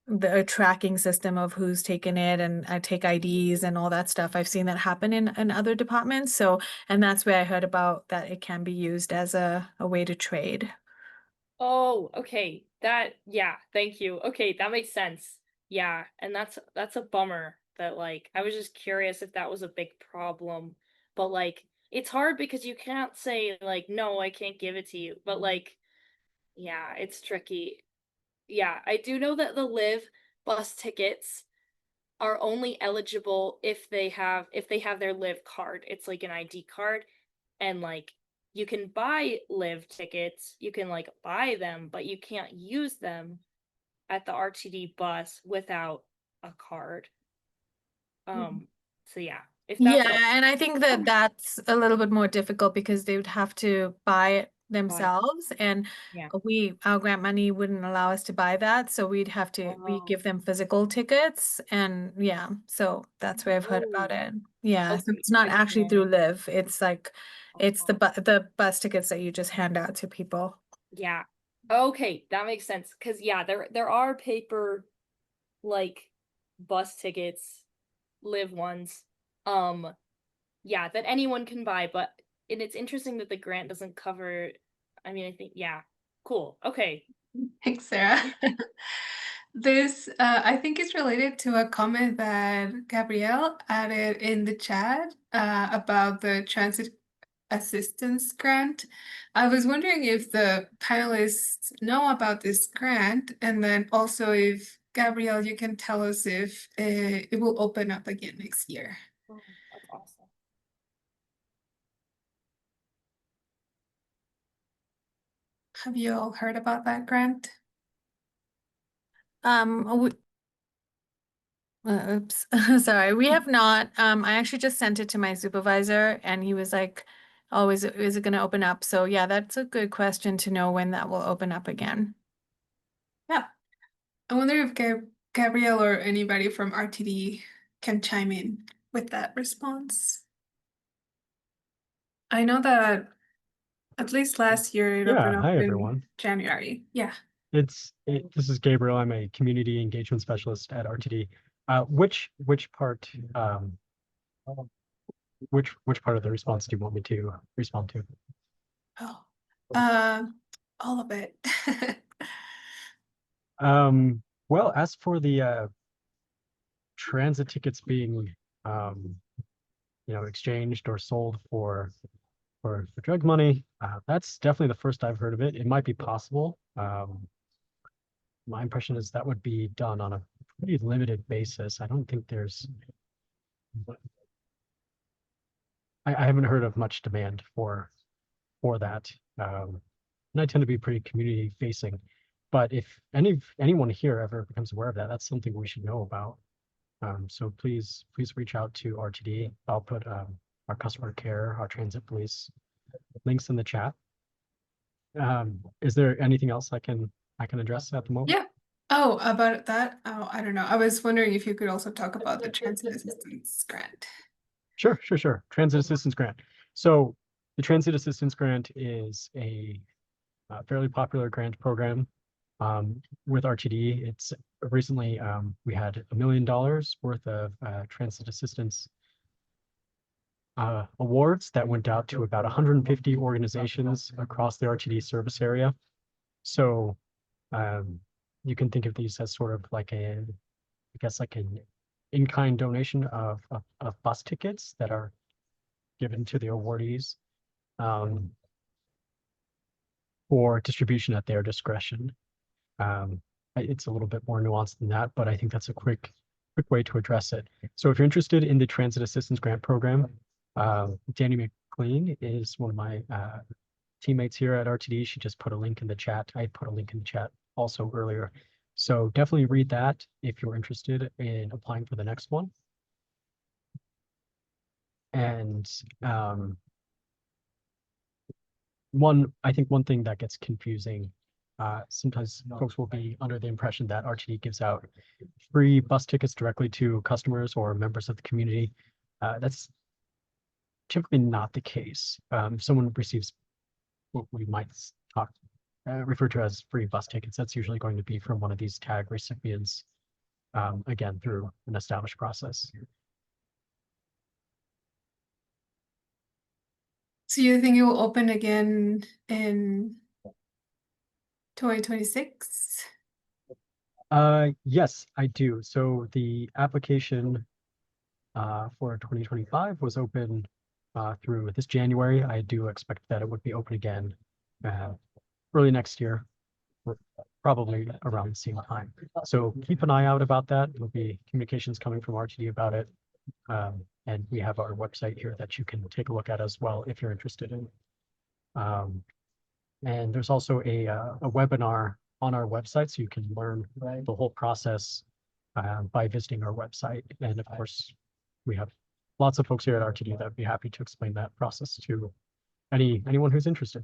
the tracking system of who's taken it and I take IDs and all that stuff. I've seen that happen in other departments. So, and that's where I heard about that it can be used as a way to trade. Oh, okay. Yeah, thank you. Okay, that makes sense. Yeah, and that's a bummer that like I was just curious if that was a big problem. But like it's hard because you can't say like no, I can't give it to you. But like yeah, it's tricky. Yeah, I do know that the live bus tickets are only eligible if they have their live card. It's like an ID card, and like you can buy live tickets, you can like buy them, but you can't use them at the RTD bus without a card. So yeah, if that's Yeah, and I think that that's a little bit more difficult because they would have to buy it themselves, and yeah. our grant money wouldn't allow us to buy that, so we give them physical tickets, and yeah, so that's where I've heard about it. Yeah, so Okay, it's not good to actually know. through Live, it's like it's the bus tickets that you just hand out to people. Yeah. Okay, that makes sense. Cause yeah, there are paper like bus tickets, live ones, yeah, that anyone can buy, but and it's interesting that the grant doesn't cover. I mean, I think yeah, cool. Okay, Thanks, Sarah. This, I think, is related to a comment that Gabriel added in the chat about the transit assistance grant. I was wondering if the panelists know about this grant, and then also if Gabriel, you can tell us if it will open up again next year. oh, that's awesome. Have you all heard about that grant? Oops, sorry, we have not. I actually just sent it to my supervisor and he was like, oh, is it gonna open up? So yeah, that's a good question to know when that will open up again. Yeah. I wonder if Gabriel or anybody from RTD can chime in with that response. I know that at least last year it Yeah, opened up hi in everyone. January. Yeah. This is Gabriel. I'm a community engagement specialist at RTD. Which part which part of the response do you want me to respond to? Oh, all of it. Well, as for the transit tickets being exchanged or sold for drug money, that's definitely the first I've heard of it. It might be possible. My impression is that would be done on a pretty limited basis. I don't think there's I haven't heard of much demand for that. And I tend to be pretty community facing. But if anyone here ever becomes aware of that, that's something we should know about. So please reach out to RTD. I'll put our customer care, our transit police links in the chat. Is there anything else I can address at the moment? Yeah. Oh, about that? Oh, I don't know. I was wondering if you could also talk about the transit assistance grant. Sure. Transit assistance grant. So the transit assistance grant is a fairly popular grant program with RTD. It's recently we had $1 million worth of transit assistance awards that went out to about 150 organizations across the RTD service area. So you can think of these as sort of like an in-kind donation of bus tickets that are given to the awardees for distribution at their discretion. It's a little bit more nuanced than that, but I think that's a quick way to address it. So if you're interested in the Transit Assistance Grant Program, Danny McLean is one of my teammates here at RTD. She just put a link in the chat. I put a link in the chat also earlier. So definitely read that if you're interested in applying for the next one. And I think one thing that gets confusing, sometimes folks will be under the impression that RTD gives out free bus tickets directly to customers or members of the community. That's typically not the case. If someone receives what we might refer to as free bus tickets, that's usually going to be from one of these tag recipients, again, through an established process. So you think it will open again in 2026? Yes, I do. So the application for 2025 was open through this January. I do expect that it would be open again early next year, probably around the same time. So keep an eye out about that. There'll be communications coming from RTD about it. And we have our website here that you can take a look at as well if you're interested in. And there's also a webinar on our website, so you can learn the whole process by visiting our website. And of course, we have lots of folks here at RTD that would be happy to explain that process to anyone who's interested.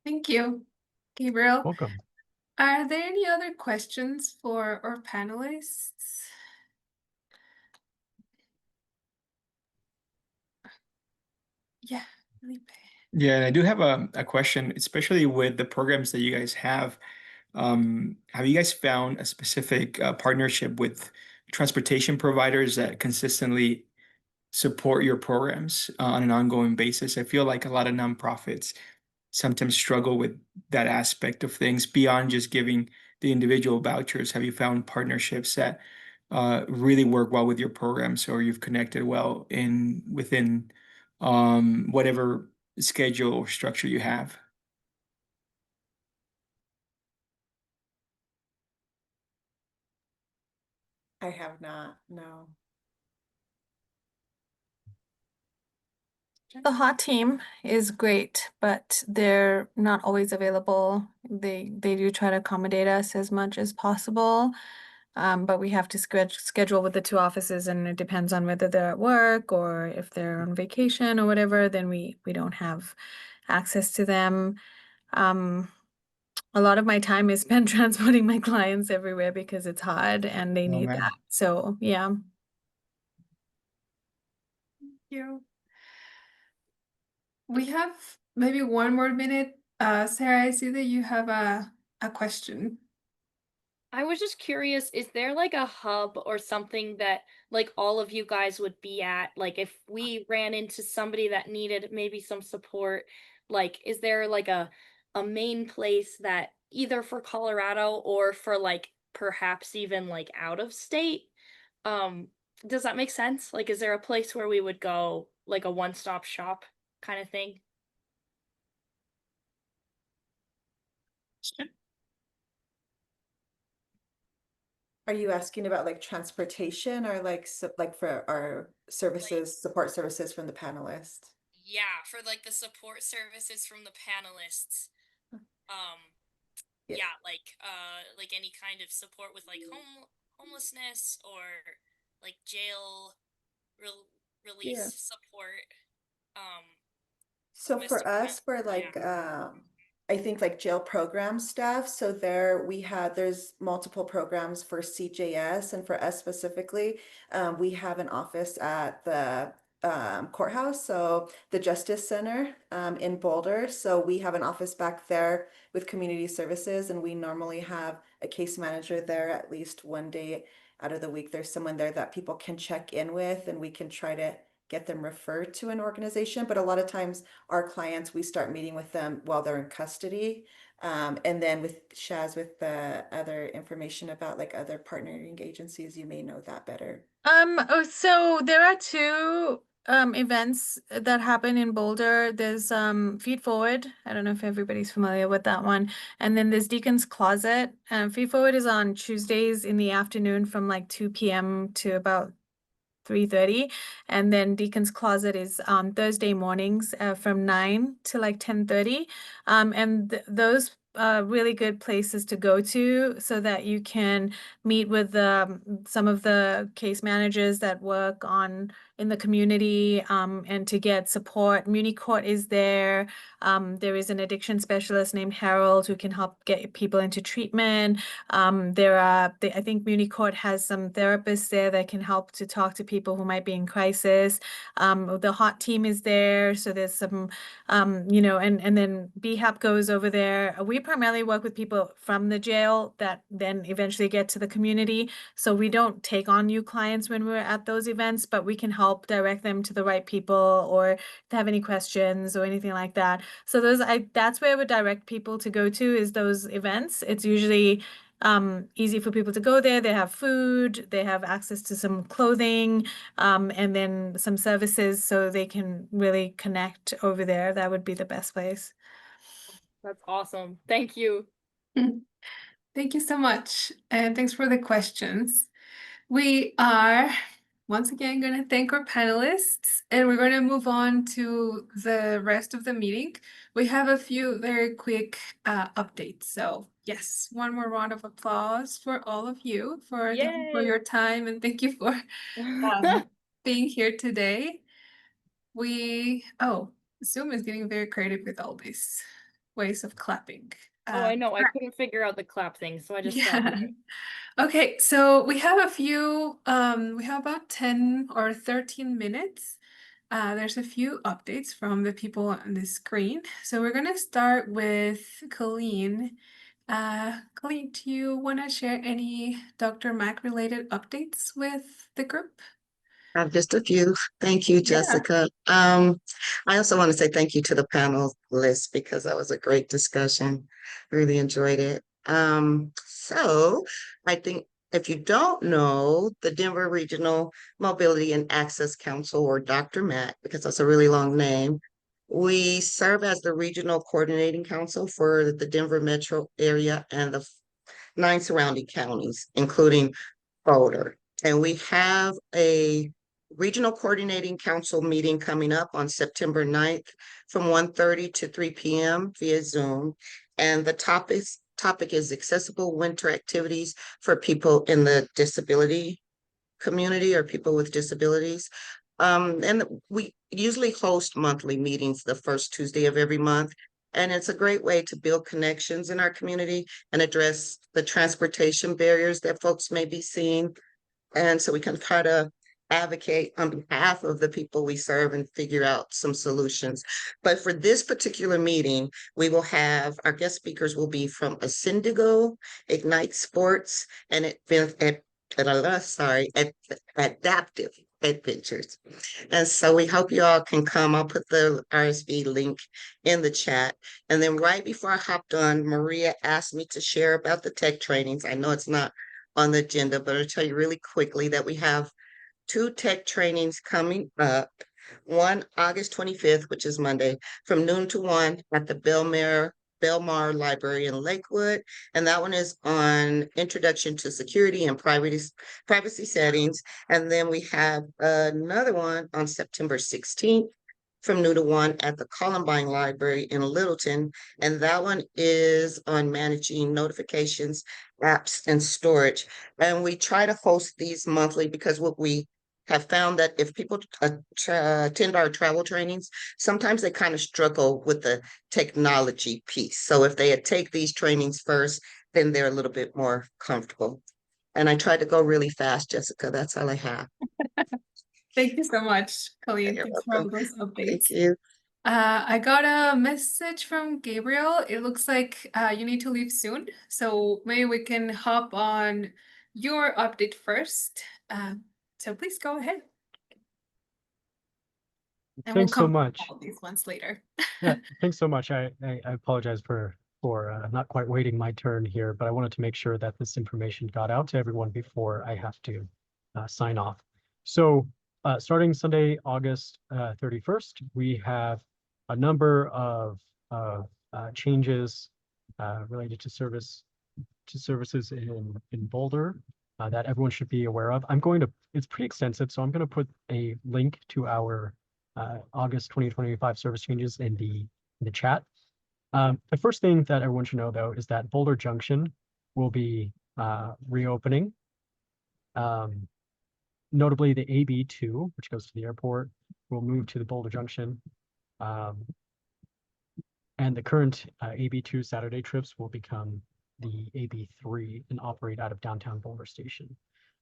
Thank you, Gabriel. Welcome. Are there any other questions for our panelists? Yeah. Yeah, and I do have a question, especially with the programs that you guys have. Have you guys found a specific partnership with transportation providers that consistently support your programs on an ongoing basis? I feel like a lot of nonprofits sometimes struggle with that aspect of things beyond just giving the individual vouchers. Have you found partnerships that really work well with your programs, or you've connected well within whatever schedule or structure you have? I have not, no. The hot team is great, but they're not always available. They do try to accommodate us as much as possible. But we have to schedule with the two offices, and it depends on whether they're at work or if they're on vacation or whatever, then we don't have access to them. A lot of my time is spent transporting my clients everywhere because it's hard and they Oh, need man. that. So yeah. Thank you. We have maybe one more minute. Sarah, I see that you have a question. I was just curious, is there like a hub or something that like all of you guys would be at? Like if we ran into somebody that needed maybe some support, like is there like a main place that either for Colorado or for like perhaps even like out of state? Um, does that make sense? Like is there a place where we would go, like a one-stop shop kind of thing? Are you asking about like transportation or like like for our services, support services from the panelists? Yeah, for like the support services from the panelists. Yeah. Yeah, like any kind of support with like homelessness or like jail Yeah. release support. Um, So for domestic us, we're yeah. like, I think like jail program staff. So there's multiple programs for CJS, and for us specifically, we have an office at the courthouse, so the Justice Center in Boulder. So we have an office back there with community services, and we normally have a case manager there at least one day out of the week. There's someone there that people can check in with, and we can try to get them referred to an organization. But a lot of times our clients, we start meeting with them while they're in custody. And then with Shaz, with the other information about like other partnering agencies, you may know that better. So there are two events that happen in Boulder. There's Feed Forward. I don't know if everybody's familiar with that one. And then there's Deacon's Closet. Feed Forward is on Tuesdays in the afternoon from like 2 p.m. to about 3:30, and then Deacon's Closet is on Thursday mornings from 9 to like 10:30. And those really good places to go to so that you can meet with some of the case managers that work in the community, and to get support. Muni Court is there. There is an addiction specialist named Harold who can help get people into treatment. I think Muni Court has some therapists there that can help to talk to people who might be in crisis. The hot team is there, so there's some, and then BHAP goes over there. We primarily work with people from the jail that then eventually get to the community. So we don't take on new clients when we're at those events, but we can help direct them to the right people, or if they have any questions or anything like that. So that's where I would direct people to go to, is those events. It's usually easy for people to go there. They have food, they have access to some clothing, and then some services, so they can really connect over there. That would be the best place. That's awesome. Thank you. Thank you so much. And thanks for the questions. We are once again going to thank our panelists, and we're going to move on to the rest of the meeting. We have a few very quick updates. So yes, one more round of applause for all of you for your time, and thank you for being here today. Zoom is getting very creative with all these ways of clapping. Oh, I know. I couldn't figure out the clap thing, so I just stopped Yeah. it. Okay, so we have we have about 10 or 13 minutes there's a few updates from the people on the screen. So we're going to start with Colleen. Colleen, do you want to share any DRMAC related updates with the group? Just a few. Thank you, Yeah. Jessica. I also want to say thank you to the panelists because that was a great discussion. Really enjoyed it. So I think if you don't know, the Denver Regional Mobility and Access Council, or DRMAC, because that's a really long name, we serve as the regional coordinating council for the Denver metro area and the 9 surrounding counties, including Boulder. And we have a regional coordinating council meeting coming up on September 9th from 1:30 to 3 p.m. via Zoom. And the topic is accessible winter activities for people in the disability community or people with disabilities. And we usually host monthly meetings the first Tuesday of every month. And it's a great way to build connections in our community and address the transportation barriers that folks may be seeing. And so we can try to advocate on behalf of the people we serve and figure out some solutions. But for this particular meeting, we will have, our guest speakers will be from Ascendigo, Ignite Sports, and Adaptive Adventures. And so we hope you all can come. I'll put the RSV link in the chat. And then right before I hopped on, Maria asked me to share about the tech trainings. I know it's not on the agenda, but I'll tell you really quickly that we have 2 tech trainings coming up. One August 25th, which is Monday, from noon to 1 at the Belmar Library in Lakewood. And that one is on introduction to security and privacy settings. And then we have another one on September 16th from noon to 1 at the Columbine Library in Littleton. And that one is on managing notifications, apps, and storage. And we try to host these monthly because what we have found that if people attend our travel trainings, sometimes they kind of struggle with the technology piece. So if they take these trainings first, then they're a little bit more comfortable. And I tried to go really fast, Jessica. That's all I have. Thank you so much, Colleen. You're Thanks for all welcome. those updates. Thank you. I got a message from Gabriel. It looks like you need to leave soon. So maybe we can hop on your update first. So please go ahead. And we'll Thanks so come back much. to all these ones later. Yeah, thanks so much. I apologize for not quite waiting my turn here, but I wanted to make sure that this information got out to everyone before I have to sign off. So starting Sunday, August 31st, we have a number of changes related to services in Boulder that everyone should be aware of. It's pretty extensive, so I'm going to put a link to our August 2025 service changes in the chat. The first thing that everyone should know, though, is that Boulder Junction will be reopening. Notably, the AB2, which goes to the airport, will move to the Boulder Junction. And the current AB2 Saturday trips will become the AB3 and operate out of downtown Boulder Station.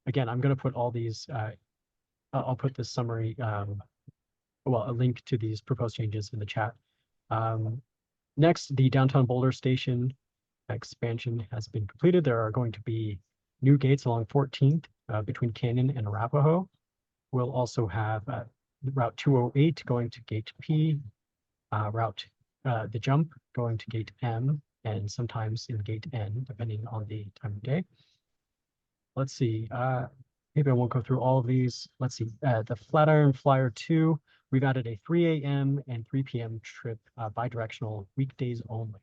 Again, I'm going to put all these, I'll put this summary, a link to these proposed changes in the chat. Next, the downtown Boulder Station expansion has been completed. There are going to be new gates along 14th between Canyon and Arapahoe. We'll also have Route 208 going to Gate P, the Jump going to Gate M, and sometimes in Gate N, depending on the time of day. Let's see, maybe I won't go through all of these. Let's see, the Flatiron Flyer 2, we've added a 3 a.m. and 3 p.m. trip bi-directional weekdays only.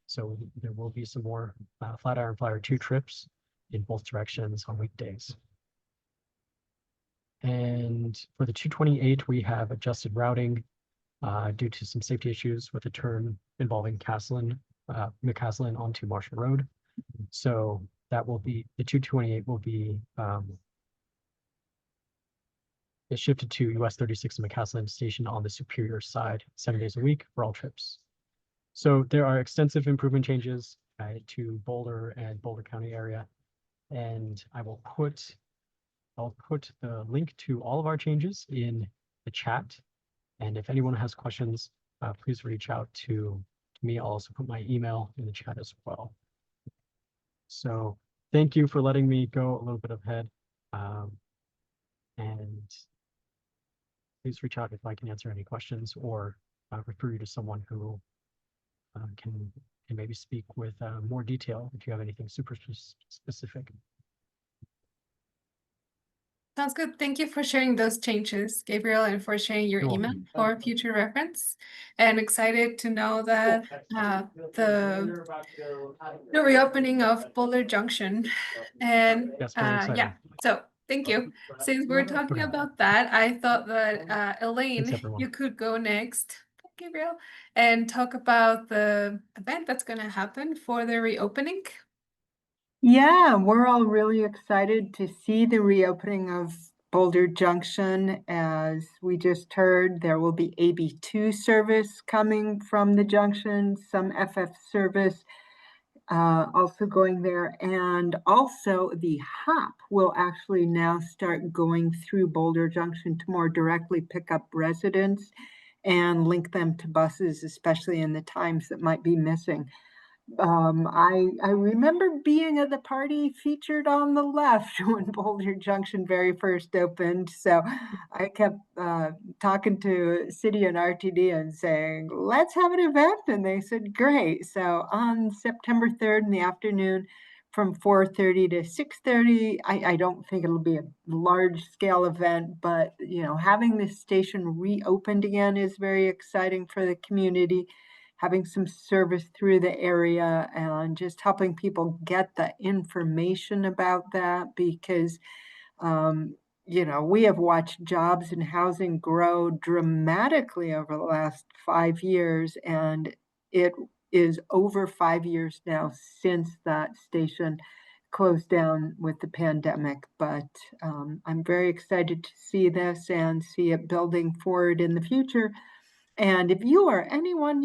So there will be some more Flatiron Flyer 2 trips in both directions on weekdays. And for the 228, we have adjusted routing due to some safety issues with a turn involving McCaslin onto Marshall Road. So that will be, the 228 will be it's shifted to US 36 and McCaslin Station on the Superior side, 7 days a week for all trips. So there are extensive improvement changes to Boulder and Boulder County area. And I'll put the link to all of our changes in the chat. And if anyone has questions, please reach out to me. I'll also put my email in the chat as well. So thank you for letting me go a little bit ahead. And please reach out if I can answer any questions or refer you to someone who can maybe speak with more detail if you have anything super specific. Sounds good. Thank you for sharing those changes, Gabriel, and for sharing your You're email welcome. for future reference. And excited to know that the reopening of Boulder Junction. And Yes, very exciting. yeah, so thank you. Since we're talking Okay. about that, I thought that Thanks, Elaine, everyone. you could go next, Gabriel, and talk about the event that's going to happen for the reopening. Yeah, we're all really excited to see the reopening of Boulder Junction. As we just heard, there will be AB2 service coming from the junction, some FF service also going there. And also the HOP will actually now start going through Boulder Junction to more directly pick up residents and link them to buses, especially in the times that might be missing. I remember being at the party featured on the left when Boulder Junction very first opened. So I kept talking to City and RTD and saying, let's have an event. And they said, great. So on September 3rd in the afternoon from 4:30 to 6:30, I don't think it'll be a large scale event, but having this station reopened again is very exciting for the community. Having some service through the area and just helping people get the information about that, because we have watched jobs and housing grow dramatically over the last 5 years, and it is over 5 years now since that station closed down with the pandemic. But I'm very excited to see this and see it building forward in the future. And if you or anyone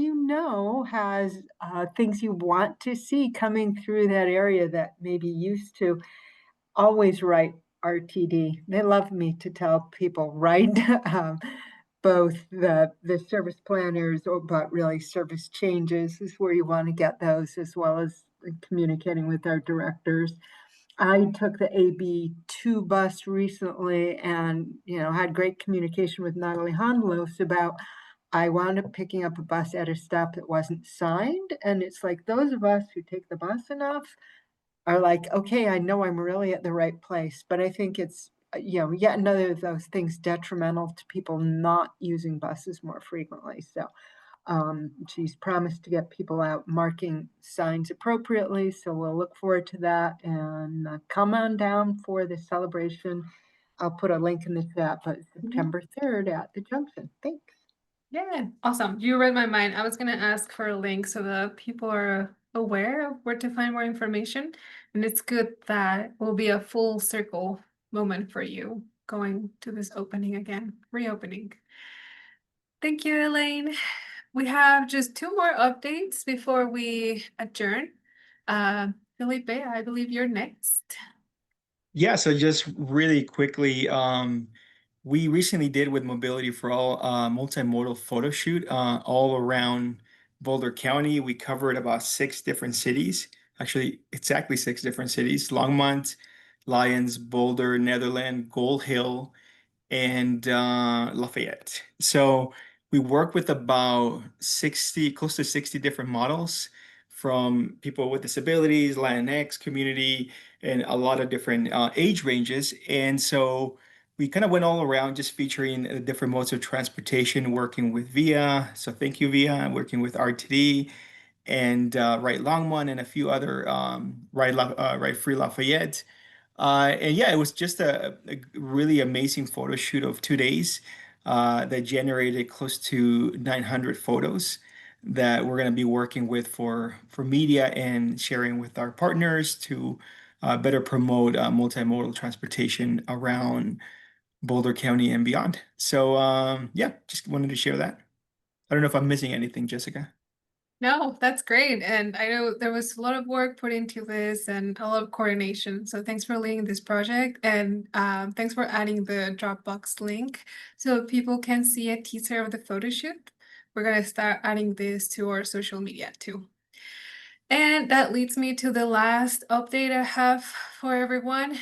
has things you want to see coming through that area that maybe used to, always write RTD. They love me to tell people, write both the service planners, but really service changes is where you want to get those, as well as communicating with our directors. I took the AB2 bus recently and, had great communication with Natalie Handlos about I wound up picking up a bus at a stop that wasn't signed. And it's like those of us who take the bus enough are like, okay, I know I'm really at the right place. But I think it's, yet another of those things detrimental to people not using buses more frequently. So she's promised to get people out marking signs appropriately. So we'll look forward to that and come on down for the celebration. I'll put a link in the chat, but September 3rd at the Junction. Thanks. Yeah, awesome. You read my mind. I was going to ask for a link so that people are aware of where to find more information. And it's good that will be a full circle moment for you going to this opening again, reopening. Thank you, Elaine. We have just 2 more updates before we adjourn. Felipe, I believe you're next. Yeah, so just really quickly, we recently did with Mobility for All multimodal photo shoot all around Boulder County. We covered about 6 different cities, actually exactly 6 different cities: Longmont, Lyons, Boulder, Netherland, Gold Hill, and Lafayette. So we work with about 60, close to 60 different models from people with disabilities, Latinx community, and a lot of different age ranges. And so we kind of went all around just featuring the different modes of transportation, working with VIA. So thank you, VIA, working with RTD and Right Longmont and a few other Right Free Lafayette. And yeah, it was just a really amazing photo shoot of 2 days that generated close to 900 photos that we're going to be working with for media and sharing with our partners to better promote multimodal transportation around Boulder County and beyond. So yeah, just wanted to share that. I don't know if I'm missing anything, Jessica. No, that's great. And I know there was a lot of work put into this and a lot of coordination. So thanks for leading this project and thanks for adding the Dropbox link so people can see a teaser of the photo shoot. We're going to start adding this to our social media too. And that leads me to the last update I have for everyone.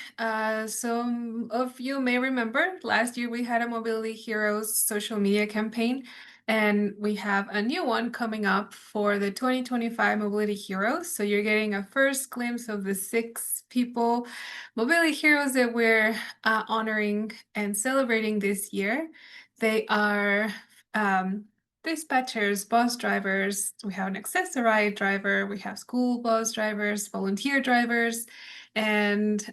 Some of you may remember last year we had a Mobility Heroes social media campaign, and we have a new one coming up for the 2025 Mobility Heroes. So you're getting a first glimpse of the 6 people, Mobility Heroes, that we're honoring and celebrating this year. They are dispatchers, bus drivers, we have an accessoride driver, we have school bus drivers, volunteer drivers, and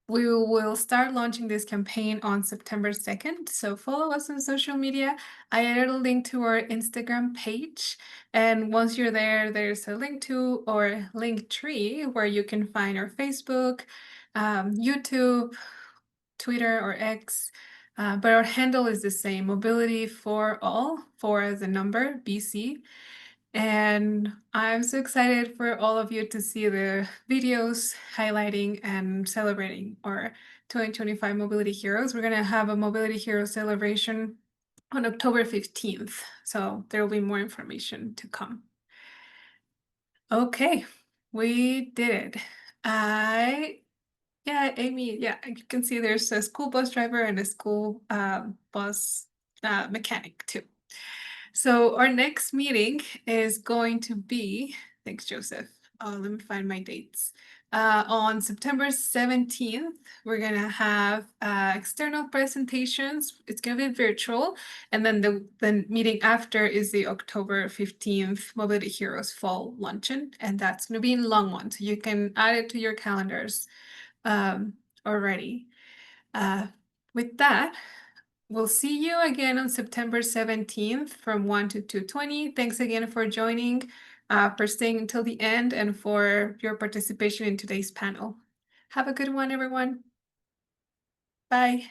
we will start launching this campaign on September 2nd. So follow us on social media. I added a link to our Instagram page. And once you're there, there's a link to our link tree where you can find our Facebook, YouTube, Twitter, or X. But our handle is the same, Mobility for All, 4 as a number, BC. And I'm so excited for all of you to see the videos highlighting and celebrating our 2025 Mobility Heroes. We're going to have a Mobility Hero celebration on October 15th. So there will be more information to come. Okay, we did it. Yeah, Amy, yeah, you can see there's a school bus driver and a school bus mechanic too. So our next meeting is going to be, thanks, Joseph. Let me find my dates. On September 17th, we're gonna have external presentations. It's gonna be virtual. And then the meeting after is the October 15th Mobility Heroes Fall Luncheon. And that's gonna be in Longmont. So you can add it to your calendars already. With that, we'll see you again on September 17th from 1 to 2:20. Thanks again for joining, for staying until the end, and for your participation in today's panel. Have a good one, everyone. Bye.